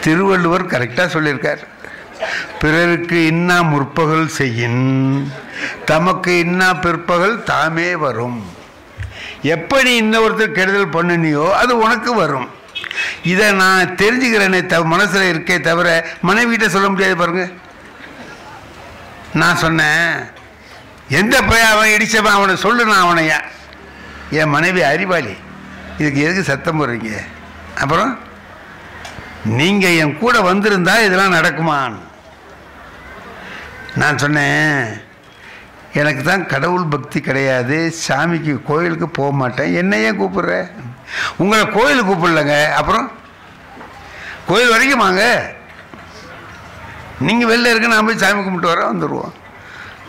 Speaker 2: திருவள்ளுவர் கரெக்டாக சொல்லியிருக்கார், பிறருக்கு இன்னா முற்பகல் செய்யின் தமக்கு இன்னா பிற்பகல் தாமே வரும். எப்படி இன்னொருத்தர் கெடுதல் பண்ணினியோ அது உனக்கு வரும். இதை நான் தெரிஞ்சுக்கிறேனே மனசில் இருக்கே தவிர மனைவிகிட்ட சொல்ல முடியாது. பாருங்க, நான் சொன்னேன், எந்த பையன் அவன் இடிச்சவன் அவனை சொல்லு, நான் அவனையா. என் மனைவி அறிவாளி, இதுக்கு எதுக்கு சத்தம் போடுறீங்க? அப்புறம் நீங்கள் என் கூட வந்திருந்தா இதெல்லாம் நடக்குமான்னு நான் சொன்னேன். எனக்கு தான் கடவுள் பக்தி கிடையாது, சாமிக்கு கோயிலுக்கு போக மாட்டேன், என்ன ஏன் கூப்பிடுற? உங்களை கோயிலுக்கு கூப்பிடலங்க, அப்புறம் கோயில் வரைக்கும் வாங்க, நீங்கள் வெளில இருக்க, நான் போய் சாமி கும்பிட்டு வர வந்துடுவோம்.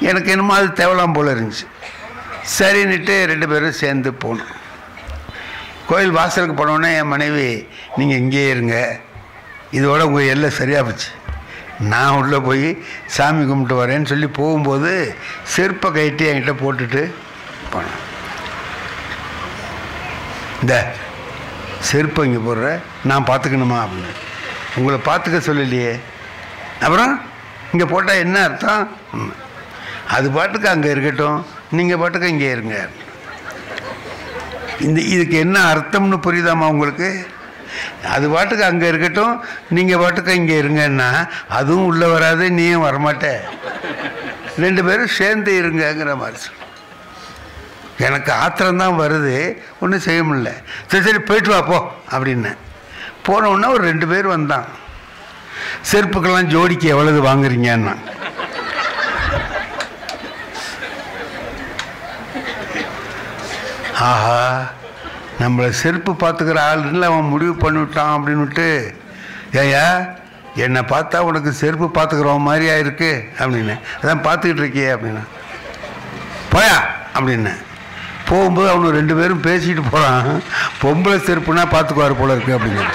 Speaker 2: எனக்கு என்னமோ அது தேவலாம் போல் இருந்துச்சு. சரின்னுட்டு 2 பேரும் சேர்ந்து போனோம். கோயில் வாசலுக்கு போனோடனே என் மனைவி, நீங்கள் இங்கேயே இருங்க, இதோட உங்கள் எல்லாம் சரியாக போச்சு, நான் உள்ளே போய் சாமி கும்பிட்டு வரேன்னு சொல்லி போகும்போது செருப்பை கட்டி என்கிட்ட போட்டுட்டு போனேன். இந்த செருப்பை இங்கே போடுற, நான் பார்த்துக்கணுமா அப்படின்னு. உங்களை பார்த்துக்க சொல்லலையே, அப்புறம் இங்கே போட்டால் என்ன அர்த்தம்? அது பாட்டுக்கு அங்கே இருக்கட்டும், நீங்கள் பாட்டுக்கு இங்கே இருங்க. இதுக்கு என்ன அர்த்தம்னு புரியுதாம்மா உங்களுக்கு? அது பாட்டுக்கு அங்கே இருக்கட்டும், நீங்கள் பாட்டுக்கு இங்கே இருங்கன்னா அதுவும் உள்ளே வராது, நீயும் வரமாட்டே, 2 பேரும் சேர்ந்து இருங்கங்கிற மாதிரி சொல்லு. எனக்கு ஆத்திரம்தான் வருது, ஒன்றும் செய்ய முடியல. சரி சரி போயிட்டு வாப்போ அப்படின்னேன். போனவுடனே ஒரு 2 பேர் வந்தான். செருப்புக்கெல்லாம் ஜோடிக்கு எவ்வளவு வாங்குறீங்கன்னா, ஆஹா நம்மளை செருப்பு பார்த்துக்கிற ஆளுன்னு அவன் முடிவு பண்ணிவிட்டான் அப்படின்னுட்டு, ஏயா என்னை பார்த்தா உனக்கு செருப்பு பார்த்துக்கிறவன் மாதிரியா இருக்கு அப்படின்னு. அதான் பார்த்துக்கிட்டு இருக்கியே அப்படின்னா, போயா அப்படின்னு. போகும்போது அவனு 2 பேரும் பேசிட்டு போகிறான், பொம்பளை செருப்புனா பார்த்துக்குவார் போல இருக்கு அப்படின்னு.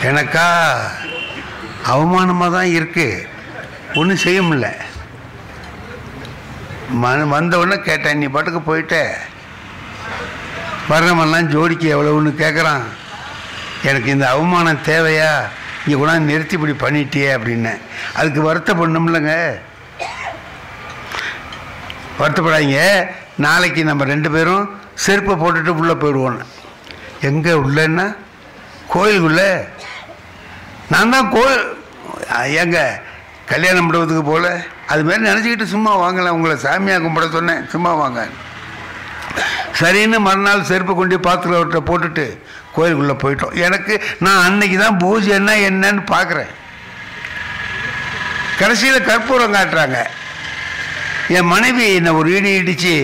Speaker 2: எனக்கா அவமானமாக தான் இருக்கு, ஒன்றும் செய்ய முடியல. வந்தவுடனே கேட்டேன், நீ பாட்டுக்கு போயிட்ட, வர்றவெல்லாம் ஜோடிக்கு எவ்வளவுன்னு கேட்குறான், எனக்கு இந்த அவமானம் தேவையா, இங்கே கூட நிறுத்தி இப்படி பண்ணிட்டியே அப்படின்னேன். அதுக்கு வருத்தப்படணும்லங்க, வருத்தப்படாதீங்க, நாளைக்கு நம்ம 2 பேரும் செருப்பை போட்டுட்டு உள்ளே போயிடுவோன்னு. எங்கே உள்ளேன்னா கோயிலுக்குள்ளே. நான் தான் கோயில் எங்க கல்யாண மண்டபத்துக்கு போகல, அதுமாரி நினச்சிக்கிட்டு சும்மா வாங்கலாம், உங்களை சாமியாக கும்பிட சொன்னேன், சும்மா வாங்க. சரின்னு மறுநாள் செருப்பை கொண்டு பாத்திரத்தை போட்டுட்டு கோயிலுக்குள்ளே போயிட்டோம். எனக்கு நான் அன்னைக்கு தான் பூஜை என்னன்னு பார்க்குறேன். கடைசியில் கற்பூரம் காட்டுறாங்க. என் மனைவி என்னை ஒரு இடி இடித்து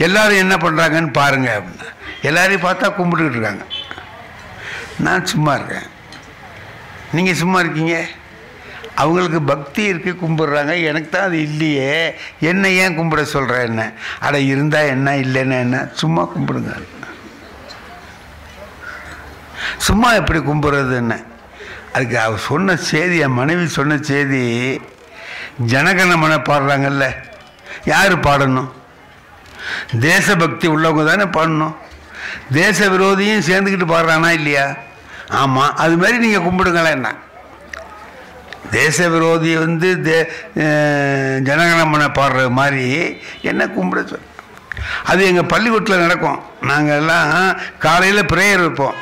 Speaker 2: எல்லோரும் என்ன பண்ணுறாங்கன்னு பாருங்கள் அப்படின்னா, எல்லாரையும் பார்த்தா கும்பிட்டுக்கிட்டு இருக்காங்க, நான் சும்மா இருக்கேன். நீங்கள் சும்மா இருக்கீங்க, அவங்களுக்கு பக்தி இருக்கு, கும்பிட்றாங்க, எனக்கு தான் அது இல்லையே, என்ன ஏன் கும்பிட சொல்கிறேன்? என்ன அட இருந்தால் என்ன, இல்லைன்னா என்ன, சும்மா கும்பிடுங்க. சும்மா எப்படி கும்பிட்றது என்ன? அதுக்கு அவ சொன்ன செய்தி, என் மனைவி சொன்ன செய்தி, ஜனகணமன பாடுறாங்கல்ல, யார் பாடணும்? தேசபக்தி உள்ளவங்க தானே பாடணும். தேச விரோதியும் சேர்ந்துக்கிட்டு பாடுறானா இல்லையா? ஆமாம். அது மாதிரி நீங்கள் கும்பிடுங்களேன். என்ன தேச விரோதி வந்து ஜனகணமன பாடுற மாதிரி என்ன கும்பிட சொல். அது எங்கள் பள்ளிக்கூடத்தில் நடக்கும். நாங்கள் எல்லாம் காலையில் ப்ரேயர் வைப்போம்.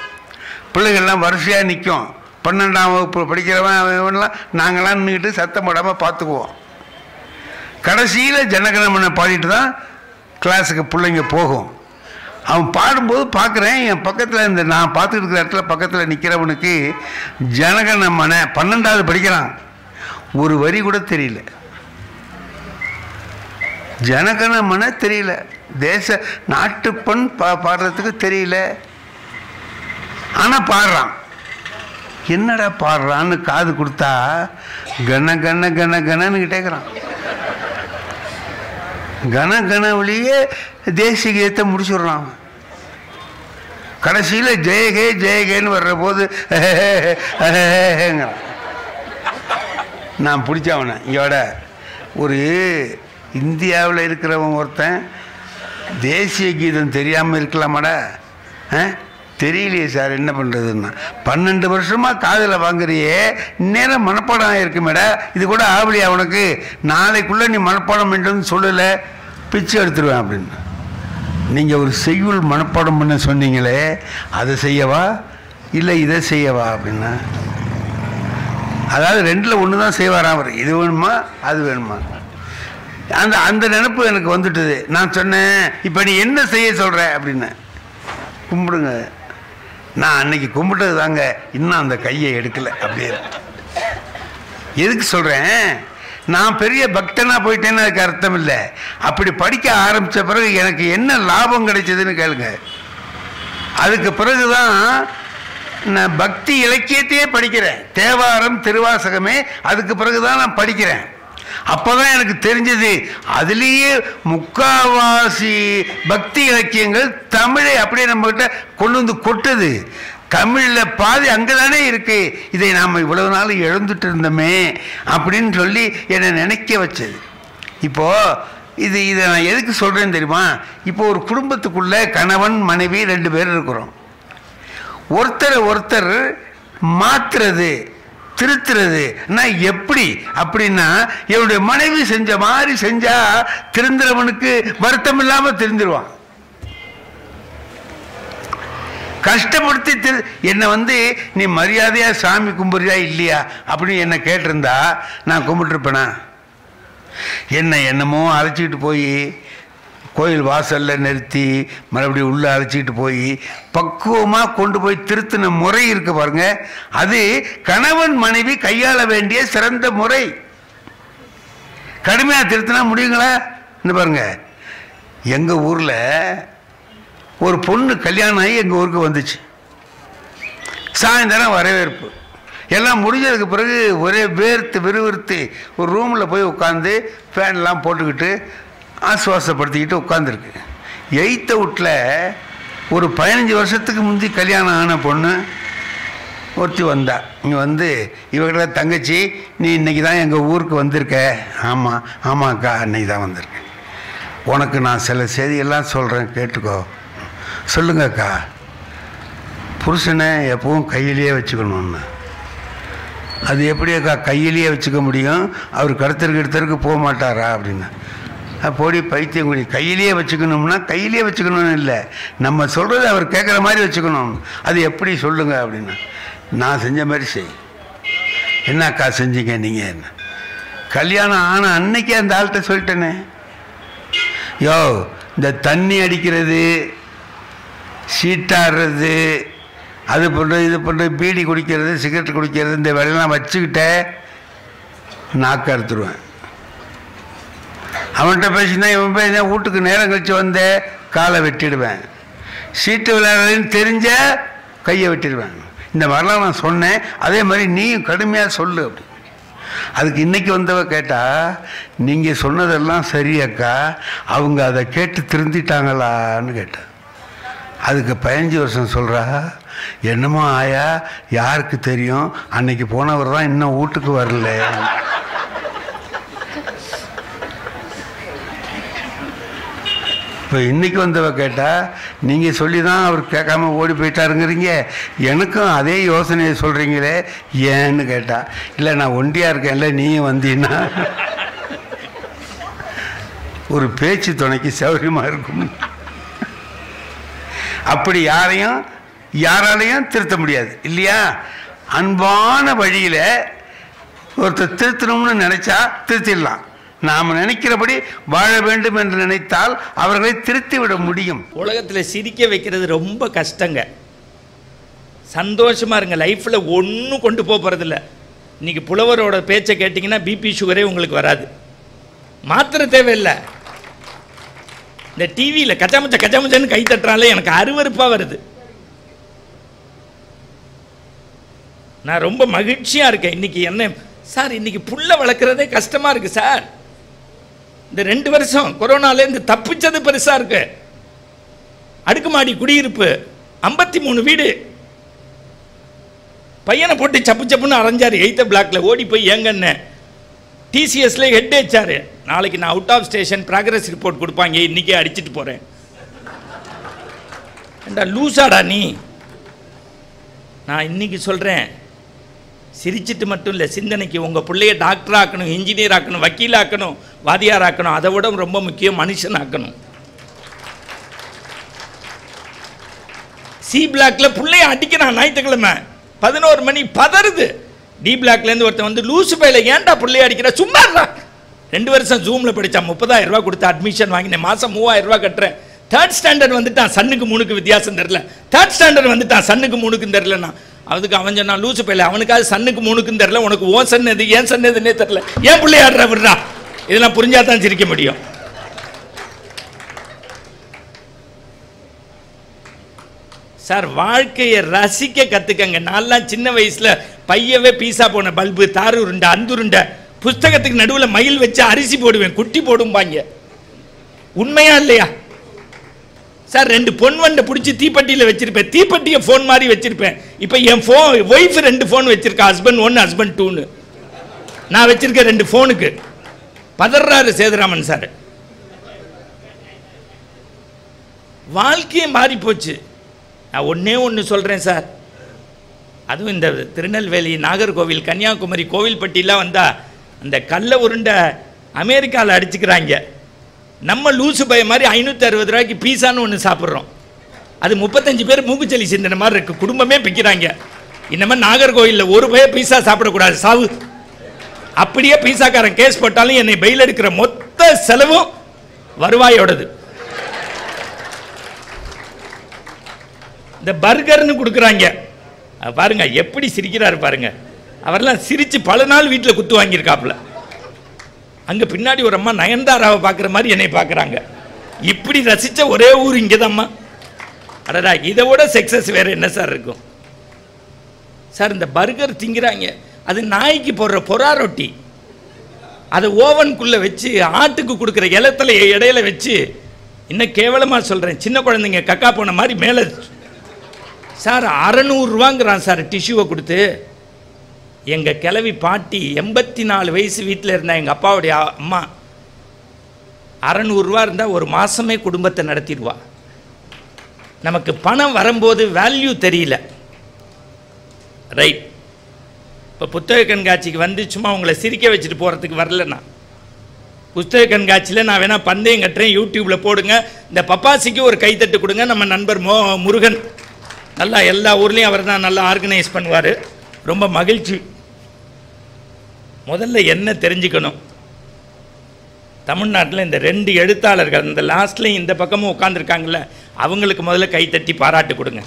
Speaker 2: பிள்ளைகள்லாம் வரிசையாக நிற்கும். 12ஆம் வகுப்பு படிக்கிறவன்லாம் நாங்களாம் நின்றுக்கிட்டு சத்தம் போடாமல் பார்த்துக்குவோம். கடைசியில் ஜனகணமன பாடிட்டு தான் கிளாஸுக்கு பிள்ளைங்க போகும். அவன் பாடும்போது பார்க்குறேன், என் பக்கத்தில் இந்த நான் பார்த்துட்டு இருக்கிற இடத்துல பக்கத்தில் நிற்கிறவனுக்கு ஜனகணமன 12ஆவது படிக்கிறான், ஒரு வரி கூட தெரியல. ஜனகணமன தெரியல, தேச நாட்டுப்பண் பாடுறதுக்கு தெரியல. ஆனால் பாடுறான். என்னடா பாடுறான்னு காது கொடுத்தா கன கன கன கனன்னு கேட்குறான். கன கனவுலேயே தேசிய கீதத்தை முடிச்சுடுறான். கடைசியில் ஜெயகே ஜெயகேன்னு வர்ற போது நான் பிடிச்சவனை இங்கோட ஒரு இந்தியாவில் இருக்கிறவன் ஒருத்தன் தேசிய கீதம் தெரியாமல் இருக்கலாமாடா? தெரியலையே சார், என்ன பண்ணுறதுன்னா 12 வருஷமாக காதில் வாங்குறியே, இந்நேரம் மனப்பாடம் ஆகிருக்கு மேடா, இது கூட ஆவலியா உனக்கு? நாளைக்குள்ளே நீ மனப்பாடம் பண்ணுறதுன்னு சொல்லலை, பிச்சை எடுத்துருவேன் அப்படின்னு. நீங்கள் ஒரு செய்யுள் மனப்பாடம் பண்ண சொன்னீங்களே, அதை செய்யவா இல்லை இதை செய்யவா அப்படின்னா? அதாவது 2ல் 1 தான் செய்வாராம் அவர். இது வேணுமா அது வேணுமா? அந்த நினைப்பு எனக்கு வந்துட்டுது. நான் சொன்னேன், இப்போ நீ என்ன செய்ய சொல்கிற அப்படின்னு. கும்பிடுங்க. நான் அன்னைக்கு கும்பிட்டது தாங்க, இன்னும் அந்த கையை எடுக்கலை. அப்படியே எதுக்கு சொல்கிறேன்? நான் பெரிய பக்தனாக போயிட்டேன்னு அதுக்கு அர்த்தம் இல்லை. அப்படி படிக்க ஆரம்பித்த பிறகு எனக்கு என்ன லாபம் கிடைச்சதுன்னு கேளுங்க. அதுக்கு பிறகு தான் நான் பக்தி இலக்கியத்தையே படிக்கிறேன். தேவாரம் திருவாசகமே அதுக்கு பிறகு தான் நான் படிக்கிறேன். அப்போ தான் எனக்கு தெரிஞ்சது, அதுலேயே முக்காவாசி பக்தி இலக்கியங்கள் தமிழை அப்படியே நம்மகிட்ட கொண்டு வந்து கொட்டுது. தமிழில் பாதி அங்கே தானே இருக்கு. இதை நாம் இவ்வளவு நாள் இழந்துட்டு இருந்தோமே அப்படின்னு சொல்லி என்னை நினைக்க வச்சது. இப்போது இதை நான் எதுக்கு சொல்கிறேன்னு தெரியுமா? இப்போ ஒரு குடும்பத்துக்குள்ளே கணவன் மனைவி 2 பேர் இருக்கிறோம். ஒருத்தர் மாற்றுறது திருத்துறது நான் எப்படி அப்படின்னா, என்னுடைய மனைவி செஞ்ச மாதிரி செஞ்சா திருந்துறவனுக்கு வருத்தம் இல்லாமல் திருந்துருவான். கஷ்டப்படுத்தி என்னை நீ மரியாதையா சாமி கும்பிடுறியா இல்லையா அப்படின்னு என்னை கேட்டிருந்தா நான் கும்பிட்டுருப்பேனா? என்னமோ அழைச்சிக்கிட்டு போய் கோயில் வாசலில் நிறுத்தி மறுபடியும் உள்ளே அழைச்சிக்கிட்டு போய் பக்குவமாக கொண்டு போய் திருத்தின முறை இருக்கு பாருங்க. அது கணவன் மனைவி கையாள வேண்டிய சிறந்த முறை. கடுமையாக திருத்தினா முடியுங்களா? இந்த பாருங்க, எங்கள் ஊரில் ஒரு பொண்ணு கல்யாணம் ஆகி எங்கள் ஊருக்கு வந்துச்சு. சாயந்தரம் வரவேற்பு எல்லாம் முடிஞ்சதுக்கு பிறகு ஒரே விறுவிறுத்து ஒரு ரூமில் போய் உட்காந்து ஃபேன்லாம் போட்டுக்கிட்டு ஆசுவாசப்படுத்திக்கிட்டு உட்காந்துருக்கு. 8th வீட்டில் ஒரு 15 வருஷத்துக்கு முந்தி கல்யாணம் ஆன பொண்ணு ஒருத்தி வந்தா. இங்கே இவகிட்ட தங்கச்சி, நீ இன்றைக்கி தான் எங்கள் ஊருக்கு வந்திருக்க. ஆமாக்கா அன்னைக்கு தான் வந்திருக்கேன். உனக்கு நான் சில செய்தியெல்லாம் சொல்கிறேன், கேட்டுக்கோ. சொல்லுங்கக்கா. புருஷனை எப்பவும் கையிலேயே வச்சுக்கணும்னு. அது எப்படியாக்கா கையிலேயே வச்சுக்க முடியும்? அவர் கடத்தருக்கு போக மாட்டாரா அப்படின்னு. போடி பைத்தியம் குடி. கையிலேயே வச்சுக்கணும்னா கையிலேயே வச்சுக்கணும்னு இல்லை, நம்ம சொல்கிறது அவர் கேட்குற மாதிரி வச்சுக்கணும். அது எப்படி சொல்லுங்க அப்படின்னா, நான் செஞ்ச மாதிரி செய். என்னக்கா செஞ்சீங்க நீங்கள்? என்ன கல்யாணம் ஆன அன்னைக்கு அந்த ஆள்கிட்ட சொல்லிட்டேனே, யோ இந்த தண்ணி அடிக்கிறது, சீட்டாடுறது, அது பண்ணுறது இது பண்ணுறது, பீடி குடிக்கிறது, சிகரெட் குடிக்கிறது, இந்த வேலையெல்லாம் வச்சுக்கிட்ட நாக்கு அறுத்துருவேன். அவன்கிட்ட பேசினா இவன் பேசினா வீட்டுக்கு நேரம் கழிச்சு வந்த காலை வெட்டிடுவேன். சீட்டு விளையாடுறதுன்னு தெரிஞ்ச கையை வெட்டிடுவேன். இந்த மாதிரிலாம் நான் சொன்னேன். அதே மாதிரி நீயும் கடுமையாக சொல்லு அப்படி. அதுக்கு இன்றைக்கி வந்தவ கேட்டா, நீங்கள் சொன்னதெல்லாம் சரியக்கா, அவங்க அதை கேட்டு திருந்திட்டாங்களான்னு கேட்டேன். அதுக்கு 15 வருஷம் சொல்கிறா. என்னமோ ஆயா, யாருக்கு தெரியும், அன்னைக்கு போனவர் தான் இன்னும் வீட்டுக்கு வரல. இப்போ இன்னைக்கு வந்தவ கேட்டா நீங்கள் சொல்லி தான் அவர் கேட்காம ஓடி போயிட்டாருங்கிறீங்க. எனக்கும் அதே யோசனையை சொல்கிறீங்களே ஏன்னு கேட்டா, இல்லை நான் ஒண்டியாக இருக்கேன்ல நீயும் வந்தீங்கன்னா ஒரு பேச்சு துணைக்கு சௌகரியமாக இருக்கும். அப்படி யாராலையும் திருத்த முடியாது இல்லையா? அன்பான வழியில் ஒருத்தர் திருத்தணும்னு நினைச்சா திருத்திடலாம். நாம் நினைக்கிறபடி வாழ வேண்டும் என்று நினைத்தால் அவர்களை திருத்தி விட முடியும்.
Speaker 3: உலகத்தில் சிரிக்க வைக்கிறது ரொம்ப கஷ்டங்க. சந்தோஷமாக இருங்க. லைஃப்பில் ஒன்றும் கொண்டு போகிறதில்ல. இன்றைக்கி புலவரோட பேச்சை கேட்டிங்கன்னா பிபி சுகரே உங்களுக்கு வராது. மாத்திரை தேவையில்லை. இந்த டிவியில் கச்சாமச்சன்னு கை தட்டுறாலே எனக்கு அருவருப்பாக வருது. நான் ரொம்ப மகிழ்ச்சியாக இருக்கேன். இன்றைக்கி என்ன சார், இன்றைக்கி புள்ள வளர்க்குறதே கஷ்டமாக இருக்குது சார். இந்த 2 வருஷம் கொரோனாலேருந்து தப்பிச்சது பெருசாக இருக்கு. அடுக்குமாடி குடியிருப்பு 53 வீடு. பையனை போட்டு சப்புன்னு அரைஞ்சார் 8th பிளாக்ல. ஓடி போய் ஏங்கன்னு டிசிஎஸ்ல ஹெட் வச்சாரு. நாளைக்கு நான் out of station progress report கொடுப்பாங்க, இன்றைக்கே அடிச்சுட்டு போகிறேன். ஏண்டா லூசாடா நீ? நான் இன்னைக்கு சொல்கிறேன், சிரிச்சிட்டு மட்டும் இல்லை, சிந்தனைக்கு. உங்கள் பிள்ளைய டாக்டர் ஆக்கணும், இன்ஜினியர் ஆக்கணும், வக்கீல் ஆக்கணும், வாதியார் ஆக்கணும். அதை விட ரொம்ப முக்கியம் மனுஷன் ஆக்கணும். சி பிளாக்ல பிள்ளைய அடிக்கிறான் ஞாயிற்றுக்கிழமை 11 மணி. பதறுது. டி பிளாக்லேருந்து ஒருத்தன் வந்து லூசு பையில ஏன்டா பிள்ளைய அடிக்கிற, சும்மா 2 வருஷம் ஜூமில் படித்தான். 30,000 ரூபா கொடுத்து அட்மிஷன் வாங்கினேன். மாதம் 3,000 ரூபா கட்டுறேன். 3rd ஸ்டாண்டர்ட் வந்துட்டான். சன்னுக்கு 3க்கு வித்தியாசம் தெரில. 3rd ஸ்டாண்டர்ட் வந்துட்டான். சன்னுக்கு 3க்கும் தெரிலண்ணா. அதுக்கு அவன் சொன்னான், லூசு பையில அவனுக்காவது சன்னுக்கு 3க்கும் தெரில, உனக்கு ஓ சன் எது ஏன் சன் எதுன்னே தெரில, ஏன் பிள்ளையாடுற விடுறா. இதெல்லாம் புரிஞ்சாதான் சிரிக்க முடியும். சார், வாழ்க்கையை ரசிக்க கற்றுக்கங்க. நான்லாம் சின்ன வயசில் பையவே பீஸா போன பல்பு, தாரு உருண்டை, அந்துருண்டை, புஸ்தகத்துக்கு நடுவில் மயில் வச்சு அரிசி போடுவேன், குட்டி போடும்பாங்க. உண்மையா இல்லையா சார்? 2 பொன் வண்டை பிடிச்சி தீப்பெட்டியில் வச்சிருப்பேன். தீப்பெட்டியை ஃபோன் மாதிரி வச்சிருப்பேன். இப்போ என் ஒய்ஃப் 2 ஃபோன் வச்சிருக்கா. ஹஸ்பண்ட் 1, ஹஸ்பண்ட் 2ன்னு. நான் வச்சிருக்கேன் 2 ஃபோனுக்கு. பதறாரு சேதுராமன் சார். வாழ்க்கையே மாறி போச்சு. நான் ஒன்று சொல்கிறேன் சார். அதுவும் இந்த திருநெல்வேலி, நாகர்கோவில், கன்னியாகுமரி, கோவில்பட்டிலாம் வந்தால் அந்த கல்ல உருண்டை அமெரிக்காவில் அடிச்சுக்கிறாங்க. நம்ம லூசு பய மாதிரி 560 ரூபாய்க்கு பீஸான்னு ஒன்று சாப்பிட்றோம். அது 35 பேர் மூக்குச்சலி சிந்தின மாதிரி இருக்குது. குடும்பமே பிக்கிறாங்க. இன்னமே நாகர்கோவிலில் ஒரு பய பீஸா சாப்பிடக்கூடாது, சாவு. அப்படியே பீஸாக்காரன் கேஸ் போட்டாலும் என்னை பெயில் எடுக்கிற மொத்த செலவும் வருவாயோடது. இந்த பர்கர்னு கொடுக்குறாங்க பாருங்க, எப்படி சிரிக்கிறாரு பாருங்க. அவரெல்லாம் சிரித்து பல நாள் வீட்டில் குத்து வாங்கியிருக்காப்புல. அங்கே பின்னாடி ஒரு அம்மா நயன்தாராவை பார்க்குற மாதிரி என்னை பார்க்குறாங்க. இப்படி ரசித்த ஒரே ஊர் இங்கே தான்மா. அடடா, இதை விட சக்ஸஸ் வேறு என்ன சார் இருக்கும் சார்? இந்த பர்கர் திங்கிறாங்க. அது நாய்க்கு போடுற பொறா ரொட்டி. அதை ஓவனுக்குள்ளே வச்சு ஆட்டுக்கு கொடுக்குற இலத்தில் இடையில வச்சு, இன்னும் கேவலமாக சொல்கிறேன், சின்ன குழந்தைங்க கக்கா போன மாதிரி மேலே சார் 600 ரூபாங்கிறான் சார் டிஷ்யூவை கொடுத்து. எங்கள் கிளவி பாட்டி 84 வயசு வீட்டில் இருந்தால் எங்கள் அப்பாவுடைய அம்மா 600 ரூபா இருந்தால் ஒரு மாதமே குடும்பத்தை நடத்திடுவா. நமக்கு பணம் வரும்போது வேல்யூ தெரியல. ரைட். இப்போ புத்தக கண்காட்சிக்கு வந்து சும்மா உங்களை சிரிக்க வச்சுட்டு போகிறதுக்கு வரலண்ணா. புத்தக கண்காட்சியில் நான் வேணால் பந்தயம் கட்டுறேன், யூடியூப்பில் போடுங்க. இந்த பப்பாசிக்கு ஒரு கைத்தட்டு கொடுங்க. நம்ம நண்பர் முருகன் நல்லா எல்லா ஊர்லேயும் அவர் தான் நல்லா ஆர்கனைஸ் பண்ணுவார். ரொம்ப மகிழ்ச்சி. முதல்ல என்ன தெரிஞ்சுக்கணும், தமிழ்நாட்டில் இந்த 2 எழுத்தாளர்கள் இந்த லாஸ்ட்லேயும் இந்த பக்கமும் உட்காந்துருக்காங்கல்ல, அவங்களுக்கு முதல்ல கைத்தட்டி பாராட்டு கொடுங்க.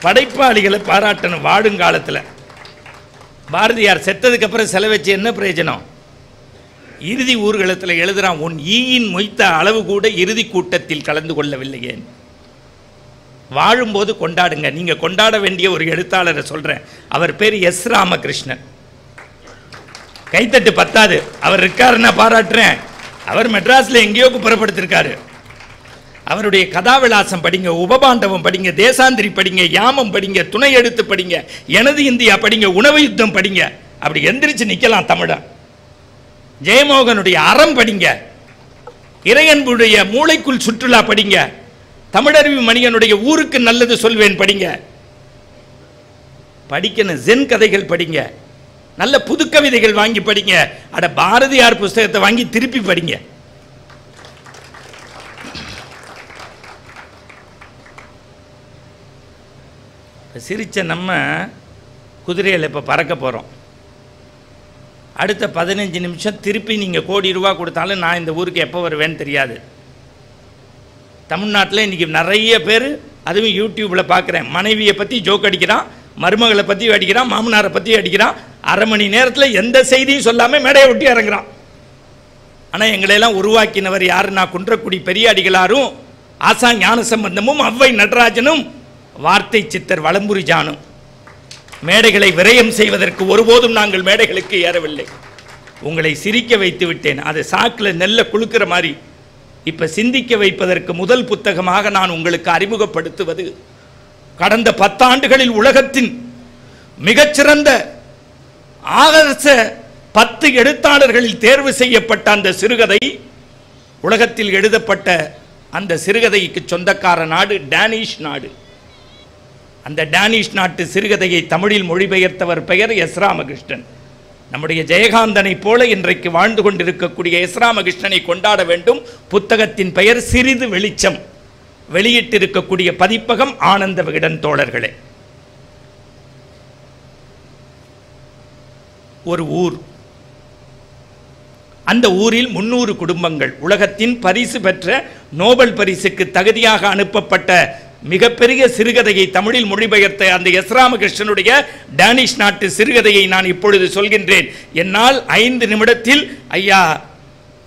Speaker 3: படைப்பாளிகளை பாராட்டணும். வாடுங்காலத்தில் பாரதியார் செத்ததுக்கப்புறம் செலவச்சு என்ன பிரயோஜனம்? இறுதி ஊர்வலத்தில் எழுதுகிறான், உன் ஈயின் மொய்த்த அளவு கூட இறுதி கூட்டத்தில் கலந்து கொள்ளவில்லையே. வாழும்போது கொண்டாடுங்க. நீங்கள் கொண்டாட வேண்டிய ஒரு எழுத்தாளரை சொல்கிறேன். அவர் பேர் எஸ் ராமகிருஷ்ணன். கைத்தட்டு பத்தாது, அவர் இருக்காருன்னா பாராட்டுறேன். அவர் மெட்ராஸில் எங்கேயோ புறப்படுத்திருக்காரு. அவருடைய கதாவிலாசம் படிங்க, உபபாண்டவம் படிங்க, தேசாந்திரி படிங்க, யாமம் படிங்க, துணை எழுத்து படிங்க, எனது இந்தியா படிங்க, உணவு யுத்தம் படிங்க. அப்படி எந்திரிச்சு நிற்கலாம் தமிழன். ஜெயமோகனுடைய அறம் படிங்க. இறையன்புடைய மூளைக்குள் சுற்றுலா படிங்க. தமிழறிவு மணியனுடைய ஊருக்கு நல்லது சொல்வேன் படிங்க. படிக்கணும். ஜென் கதைகள் படிங்க. நல்ல புது கவிதைகள் வாங்கி படிங்க. அட பாரதியார் புஸ்தகத்தை வாங்கி திருப்பி படிங்க. சிரிச்ச நம்ம குதிரையில் இப்போ பறக்க போகிறோம். அடுத்த 15 நிமிஷம் திருப்பி நீங்கள் கோடி ரூபா கொடுத்தாலும் நான் இந்த ஊருக்கு எப்போ வருவேன்னு தெரியாது. தமிழ்நாட்டில் இன்றைக்கி நிறைய பேர், அதுவும் யூடியூப்பில் பார்க்குறேன், மனைவியை பற்றி ஜோக் அடிக்கிறான், மருமகளை பற்றி அடிக்கிறான், மாமனாரை பற்றி அடிக்கிறான். அரை மணி நேரத்தில் எந்த செய்தியும் சொல்லாமல் மேடையை ஒட்டி இறங்குறான். ஆனால் எங்களையெல்லாம் உருவாக்கினவர் யாருன்னா குன்றக்குடி பெரியாடிகளாரும் ஆசா ஞான சம்பந்தமும் அவ்வை நடராஜனும் வார்த்தை சித்தர் வலம்புரி ஜானும். மேடைகளை விரயம் செய்வதற்கு ஒருபோதும் நாங்கள் மேடைகளுக்கு ஏறவில்லை. உங்களை சிரிக்க வைத்து விட்டேன். அது சாக்கில் நெல்ல குளுக்கிற மாதிரி. இப்போ சிந்திக்க வைப்பதற்கு முதல் புத்தகமாக நான் உங்களுக்கு அறிமுகப்படுத்துவது கடந்த 10 ஆண்டுகளில் உலகத்தின் மிகச்சிறந்த ஆதர்ச 10 எழுத்தாளர்களில் தேர்வு செய்யப்பட்ட அந்த சிறுகதை, உலகத்தில் எழுதப்பட்ட அந்த சிறுகதைக்கு சொந்தக்கார நாடு டேனிஷ் நாடு. அந்த டேனிஷ் நாட்டு சிறுகதையை தமிழில் மொழிபெயர்த்தவர் பெயர் எஸ் ராமகிருஷ்ணன். நம்முடைய ஜெயகாந்தனை போல இன்றைக்கு வாழ்ந்து கொண்டிருக்கக்கூடிய எஸ் ராமகிருஷ்ணனை கொண்டாட வேண்டும். புத்தகத்தின் பெயர் சிறிது வெளிச்சம். வெளியிட்டிருக்கக்கூடிய பதிப்பகம் ஆனந்த விகடன் தோழர்களே. ஒரு ஊர், அந்த ஊரில் 300 குடும்பங்கள். உலகத்தின் பரிசு பெற்ற நோபல் பரிசுக்கு தகுதியாக அனுப்பப்பட்ட மிகப்பெரிய சிறுகதையை தமிழில் மொழிபெயர்த்த அந்த எஸ் ராமகிருஷ்ணனுடைய டேனிஷ் நாட்டு சிறுகதையை நான் இப்பொழுது சொல்கின்றேன். என்னால் 5 நிமிடத்தில், ஐயா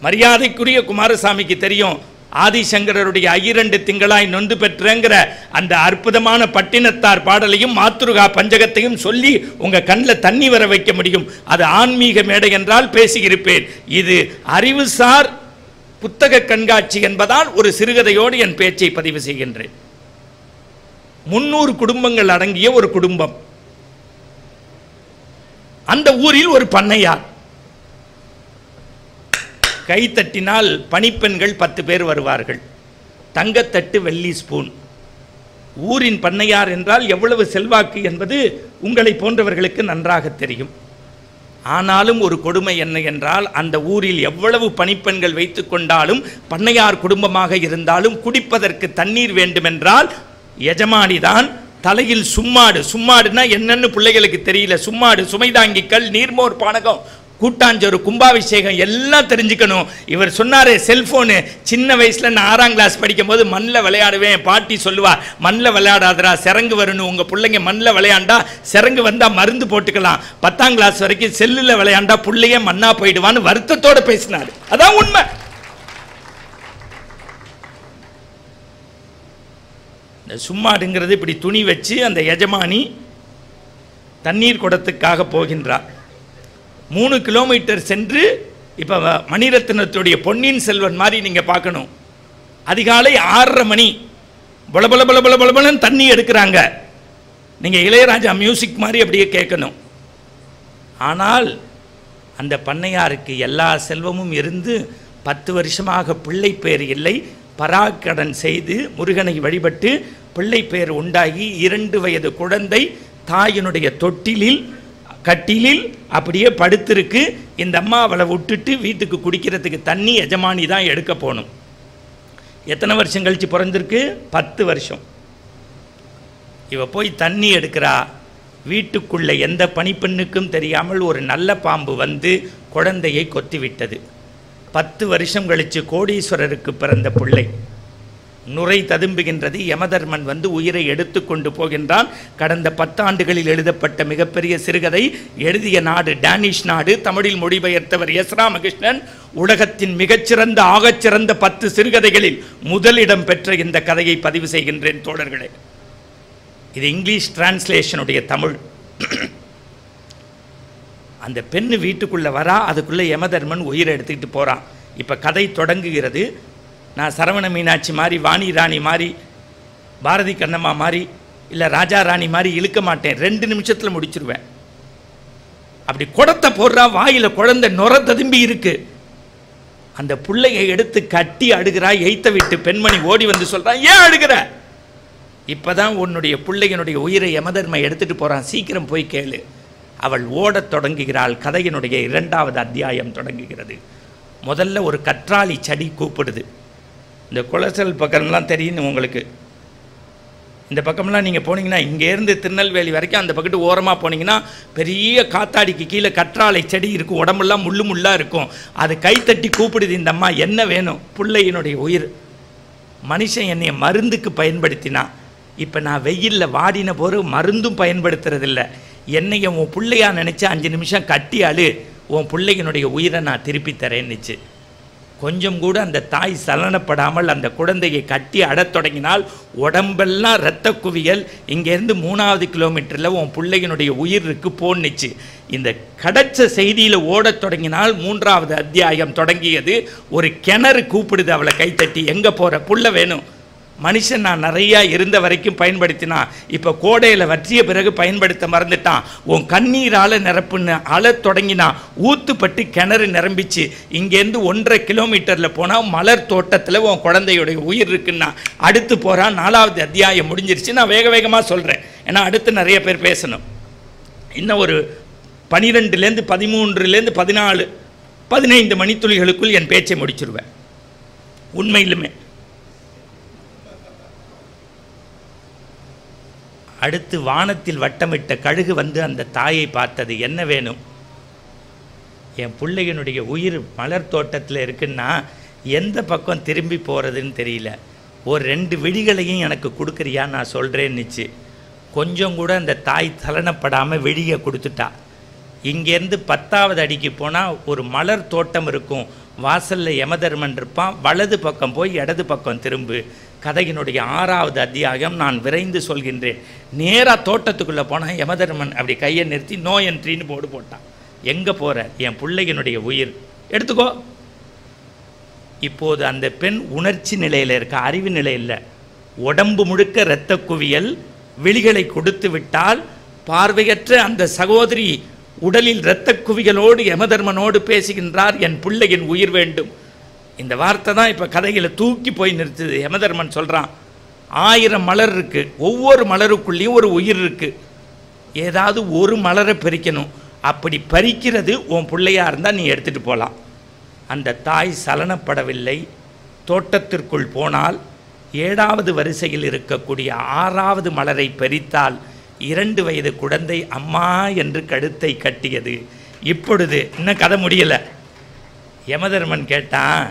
Speaker 3: மரியாதைக்குரிய குமாரசாமிக்கு தெரியும், ஆதிசங்கரருடைய 2 திங்களாய் நொந்து பெற்றங்கிற அந்த அற்புதமான பட்டினத்தார் பாடலையும் மாத்ருகா பஞ்சகத்தையும் சொல்லி உங்க கண்ணில் தண்ணி வர வைக்க முடியும். அது ஆன்மீக மேடை என்றால் பேசியிருப்பேன். இது அறிவுசார் புத்தக கண்காட்சி என்பதால் ஒரு சிறுகதையோடு என் பேச்சை பதிவு செய்கின்றேன். 300 குடும்பங்கள் அடங்கிய ஒரு குடும்பம். அந்த ஊரில் ஒரு பண்ணையார். கைத்தட்டினால் பணிப்பெண்கள் 10 பேர் வருவார்கள். தங்கத்தட்டு, வெள்ளி ஸ்பூன். ஊரின் பண்ணையார் என்றால் எவ்வளவு செல்வாக்கு என்பது உங்களை போன்றவர்களுக்கு நன்றாக தெரியும். ஆனாலும் ஒரு கொடுமை என்ன என்றால், அந்த ஊரில் எவ்வளவு பணிப்பெண்கள் வைத்து கொண்டாலும், பண்ணையார் குடும்பமாக இருந்தாலும் குடிப்பதற்கு தண்ணீர் வேண்டுமென்றால் எஜமானிதான் தலையில் சும்மாடு. சும்மாடுனா என்னன்னு பிள்ளைகளுக்கு தெரியல. சும்மாடு, சுமைதாங்கிக்கல், நீர்மோர் பானகம், கூட்டாஞ்சோறு, கும்பாபிஷேகம் எல்லாம் தெரிஞ்சுக்கணும். இவர் சொன்னாரே செல்போனு. சின்ன வயசுல நான் 6ஆம் கிளாஸ் படிக்கும் போது மண்ணில் விளையாடுவேன். பாட்டி சொல்லுவா, மண்ணில் விளையாடாதரா, சிறங்கு வரணும். உங்க பிள்ளைங்க மண்ணில் விளையாண்டா சிறங்கு வந்தா மருந்து போட்டுக்கலாம். 10ஆம் கிளாஸ் வரைக்கும் செல்லுல விளையாண்டா பிள்ளைய மண்ணா போயிடுவான்னு வருத்தத்தோட பேசினாரு. அதான் உண்மை. சும்மாடுங்கிறது இப்படி துணி வச்சு அந்த எஜமானி தண்ணீர் குடத்துக்காக போகின்றார். 3 கிலோமீட்டர் சென்று, இப்போ மணிரத்னத்துடைய பொன்னியின் செல்வன் மாதிரி நீங்கள் பார்க்கணும். அதிகாலை 6:30 மணி பலபல பலபல பலபலன்னு தண்ணி எடுக்கிறாங்க. நீங்கள் இளையராஜா மியூசிக் மாதிரி அப்படியே கேட்கணும். ஆனால் அந்த பண்ணையாருக்கு எல்லா செல்வமும் இருந்து 10 வருஷமாக பிள்ளை பேர் இல்லை. பராக்கடன் செய்து முருகனை வழிபட்டு பிள்ளை பேர் உண்டாகி 2 வயது குழந்தை தாயினுடைய தொட்டிலில் கட்டிலில் அப்படியே படுத்திருக்கு. இந்த அம்மா அவளை விட்டுட்டு வீட்டுக்கு குடிக்கிறதுக்கு தண்ணி எஜமானி தான் எடுக்க போகணும். எத்தனை வருஷம் கழிச்சு பிறந்திருக்கு? 10 வருஷம். இவ போய் தண்ணி எடுக்கிறா. வீட்டுக்குள்ள எந்த பணிப்பெண்ணுக்கும் தெரியாமல் ஒரு நல்ல பாம்பு வந்து குழந்தையை கொத்திவிட்டது. 10 வருஷம் கழித்து கோடீஸ்வரருக்கு பிறந்த பிள்ளை நுரை ததும்புகின்றது. யமதர்மன் வந்து உயிரை எடுத்து கொண்டு போகின்றான். கடந்த 10 ஆண்டுகளில் எழுதப்பட்ட மிகப்பெரிய சிறுகதை. எழுதிய நாடு டேனிஷ் நாடு. தமிழில் மொழிபெயர்த்தவர் எஸ் ராமகிருஷ்ணன். உலகத்தின் மிகச்சிறந்த ஆகச்சிறந்த 10 சிறுகதைகளில் முதலிடம் பெற்ற இந்த கதையை பதிவு செய்கின்றேன் தோழர்களே. இது இங்கிலீஷ் டிரான்ஸ்லேஷனுடைய தமிழ். அந்த பெண்ணு வீட்டுக்குள்ளே வரா. அதுக்குள்ளே யமதர்மன் உயிரை எடுத்துக்கிட்டு போகிறான். இப்போ கதை தொடங்குகிறது. நான் சரவண மீனாட்சி மாதிரி, வாணி ராணி மாதிரி, பாரதி கண்ணம்மா மாதிரி, இல்லை ராஜா ராணி மாதிரி இழுக்க மாட்டேன். 2 நிமிஷத்தில் முடிச்சிருவேன். அப்படி குடத்தை போடுறா. வாயில் குழந்தை நுர ததும்பி இருக்கு. அந்த பிள்ளையை எடுத்து கட்டி அழுகிறா. எய்த்த விட்டு பெண்மணி ஓடி வந்து சொல்றா, ஏன் அழுகிற? இப்பதான் உன்னுடைய பிள்ளையினுடைய உயிரை யமதர்மை எடுத்துட்டு போறான், சீக்கிரம் போய் கேளு. அவள் ஓடத் தொடங்குகிறாள். கதையினுடைய 2வது அத்தியாயம் தொடங்குகிறது. முதல்ல ஒரு கற்றாழை செடி கூப்பிடுது. இந்த குளச்சல் பக்கம்லாம் தெரியும் உங்களுக்கு. இந்த பக்கம்லாம் நீங்கள் போனீங்கன்னா, இங்கேருந்து திருநெல்வேலி வரைக்கும் அந்த பக்கத்து ஓரமாக போனீங்கன்னா பெரிய காத்தாடிக்கு கீழே கற்றாழை செடி இருக்கும், உடம்பெல்லாம் முள்ளு முள்ளாக இருக்கும். அது கைத்தட்டி கூப்பிடுது, இந்த அம்மா என்ன வேணும்? பிள்ளையினுடைய உயிர். மனுஷன் என்னை மருந்துக்கு பயன்படுத்தினா, இப்போ நான் வெயிலில் வாடின போது மருந்தும் பயன்படுத்துறதில்ல. என்னைய உன் பிள்ளையா நினச்சி 5 நிமிஷம் கட்டி அழு, உன் பிள்ளையினுடைய உயிரை நான் திருப்பி தரேன்னுச்சு. கொஞ்சம் கூட அந்த தாய் சலனப்படாமல் அந்த குழந்தையை கட்டி அடத் தொடங்கினால் உடம்பெல்லாம் இரத்த குவியல். இங்கேருந்து 3வது கிலோமீட்டரில் உன் பிள்ளையினுடைய உயிர் இருக்கு போன்னுச்சு. இந்த கிடைச்ச செய்தியில் ஓடத் தொடங்கினால் 3வது அத்தியாயம் தொடங்கியது. ஒரு கிணறு கூப்பிடுது அவளை கைத்தட்டி, எங்கே போகிற? புள்ள வேணும். மனுஷன் நான் நிறையா இருந்த வரைக்கும் பயன்படுத்தினான், இப்போ கோடையில் வற்றிய பிறகு பயன்படுத்த மறந்துட்டான். உன் கண்ணீரால் நிரப்புன்னு அழத் தொடங்கினான். ஊத்துப்பட்டு கிணறு நிரம்பிச்சு. இங்கேருந்து 1.5 கிலோமீட்டரில் போனால் மலர் தோட்டத்தில் உன் குழந்தையுடைய உயிர் இருக்குன்னா. அடுத்து போகிறான். 4வது அத்தியாயம் முடிஞ்சிருச்சு. நான் வேக வேகமாக சொல்கிறேன், ஏன்னா அடுத்து நிறைய பேர் பேசணும். இன்னும் ஒரு 12லேருந்து 13லேருந்து 14 15 மணித்துளிகளுக்குள் என் பேச்சை முடிச்சிருவேன். உண்மையிலுமே அடுத்து வானத்தில் வட்டமிட்ட கழுகு வந்து அந்த தாயை பார்த்தது. என்ன வேணும்? என் பிள்ளையினுடைய உயிர் மலர் தோட்டத்தில் இருக்குன்னா எந்த பக்கம் திரும்பி போகிறதுன்னு தெரியல. ஒரு 2 விழிகளையும் எனக்கு கொடுக்குறியா? நான் சொல்கிறேன்னுச்சு. கொஞ்சம் கூட அந்த தாய் தலனப்படாமல் விழியை கொடுத்துட்டா. இங்கேருந்து 10வது அடிக்கு போனால் ஒரு மலர் தோட்டம் இருக்கும். வாசலில் யமதர்மன் இருப்பான். வலது பக்கம் போய் இடது பக்கம் திரும்பு. கதையினுடைய 6வது அத்தியாயம் நான் விரைந்து சொல்கின்றேன். நேராக தோட்டத்துக்குள்ளே போனால் யமதர்மன் அப்படி கையை நிறுத்தி நோ என்ட்ரின்னு போர்டு போட்டான். எங்கே போகிற? என் பிள்ளையினுடைய உயிர் எடுத்துக்கோ. இப்போது அந்த பெண் உணர்ச்சி நிலையில் இருக்க, அறிவு நிலையில். உடம்பு முழுக்க இரத்த குவியல். விழிகளை கொடுத்து விட்டால் பார்வையற்ற அந்த சகோதரி உடலில் இரத்த குவிகளோடு யமதர்மனோடு பேசுகின்றார், என் பிள்ளையின் உயிர் வேண்டும். இந்த வார்த்தை தான் இப்போ கதையில் தூக்கி போய் நிறுத்துது. யமதர்மன் சொல்கிறான், 1000 மலர் இருக்குது, ஒவ்வொரு மலருக்குள்ளேயும் ஒரு உயிர் இருக்குது. ஏதாவது ஒரு மலரை பறிக்கணும். அப்படி பறிக்கிறது உன் பிள்ளையாக இருந்தால் நீ எடுத்துகிட்டு போகலாம். அந்த தாய் சலனப்படவில்லை. தோட்டத்திற்குள் போனால் 7வது வரிசையில் இருக்கக்கூடிய 6வது மலரை பறித்தால் 2 வயது குழந்தை அம்மா என்று கழுத்தை கட்டியது. இப்பொழுது இன்னும் கதை முடியலை. யமதர்மன் கேட்டான்,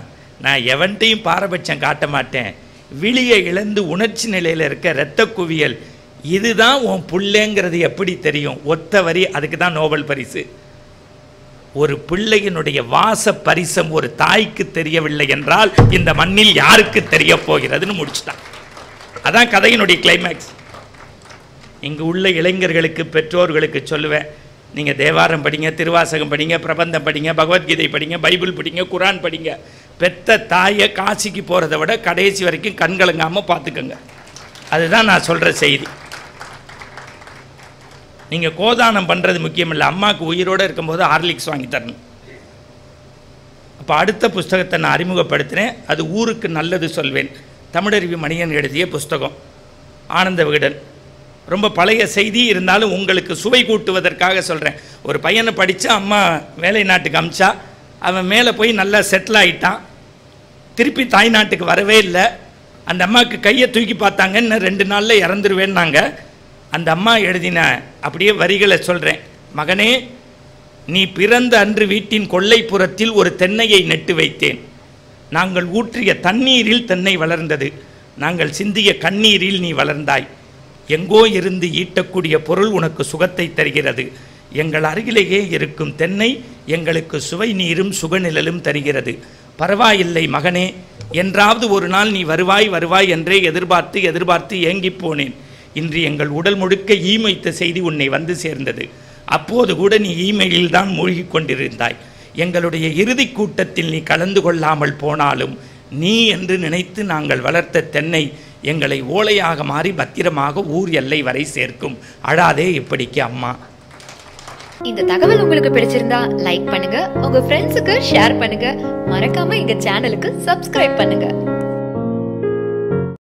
Speaker 3: நான் எவன்ட்டையும் பாரபட்சம் காட்ட மாட்டேன். விழியை இழந்து உணர்ச்சி நிலையில் இருக்க இரத்த குவியல், இதுதான் உன் புள்ளைங்கிறது எப்படி தெரியும்? ஒத்த வரி. அதுக்கு தான் நோபல் பரிசு. ஒரு பிள்ளையினுடைய வாச பரிசம் ஒரு தாய்க்கு தெரியவில்லை என்றால் இந்த மண்ணில் யாருக்கு தெரிய போகிறதுன்னு முடிச்சுட்டான். அதான் கதையினுடைய கிளைமேக்ஸ். இங்கு உள்ள இளைஞர்களுக்கு, பெற்றோர்களுக்கு சொல்லுவேன், நீங்கள் தேவாரம் படிங்க, திருவாசகம் படிங்க, பிரபந்தம் படிங்க, பகவத்கீதை படிங்க, பைபிள் படிங்க, குரான் படிங்க. பெத்த தாயை காசிக்கு போகிறத விட கடைசி வரைக்கும் கண்கலங்காமல் பார்த்துக்கோங்க. அதுதான் நான் சொல்கிற செய்தி. நீங்கள் கோதானம் பண்ணுறது முக்கியம் இல்லை. அம்மாவுக்கு உயிரோடு இருக்கும்போது ஹார்லிக்ஸ் வாங்கி தரணும். அப்போ அடுத்த புஸ்தகத்தை நான் அறிமுகப்படுத்தினேன். அது ஊருக்கு நல்லது சொல்வேன். தமிழருவி மணியன் எழுதிய புஸ்தகம். ஆனந்த விகடன். ரொம்ப பழைய செய்தி இருந்தாலும் உங்களுக்கு சுவை கூட்டுவதற்காக சொல்கிறேன். ஒரு பையனை படித்து அம்மா வேலை நாட்டுக்கு அமிச்சா, அவன் மேலே போய் நல்லா செட்டில் ஆகிட்டான். திருப்பி தாய் நாட்டுக்கு வரவே இல்லை. அந்த அம்மாவுக்கு கையை தூக்கி பார்த்தாங்க, இன்னும் 2 நாளில் இறந்துருவேன்னாங்க. அந்த அம்மா எழுதின அப்படியே வரிகளை சொல்கிறேன். மகனே, நீ பிறந்த அன்று வீட்டின் கொல்லைப்புறத்தில் ஒரு தென்னையை நட்டு வைத்தேன். நாங்கள் ஊற்றிய தண்ணீரில் தென்னை வளர்ந்தது. நாங்கள் சிந்திய கண்ணீரில் நீ வளர்ந்தாய். எங்கோ இருந்து ஈட்டக்கூடிய பொருள் உனக்கு சுகத்தை தருகிறது. எங்கள் அருகிலேயே இருக்கும் தென்னை எங்களுக்கு சுவை நீரும் சுகநிழலும் தருகிறது. பரவாயில்லை மகனே, என்றாவது ஒரு நாள் நீ வருவாய் வருவாய் என்றே எதிர்பார்த்து எதிர்பார்த்து ஏங்கி போனேன். இன்று எங்கள் உடல் முழுக்க ஈமைத்த செய்தி உன்னை வந்து சேர்ந்தது. அப்போது கூட நீ ஈமையில் தான் மூழ்கி கொண்டிருந்தாய். எங்களுடைய இறுதி கூட்டத்தில் நீ கலந்து கொள்ளாமல் போனாலும் நீ என்று நினைத்து நாங்கள் வளர்த்த தென்னை எங்களை ஓலையாக மாறி பத்திரமாக ஊர் எல்லை வரை சேர்க்கும். அழாதே இப்படிக்கு அம்மா.
Speaker 4: இந்த தகவல் உங்களுக்கு பிடிச்சிருந்தா லைக் பண்ணுங்க, உங்க ஃப்ரெண்ட்ஸுக்கு ஷேர் பண்ணுங்க, மறக்காம எங்க சேனலுக்கு சப்ஸ்கிரைப் பண்ணுங்க.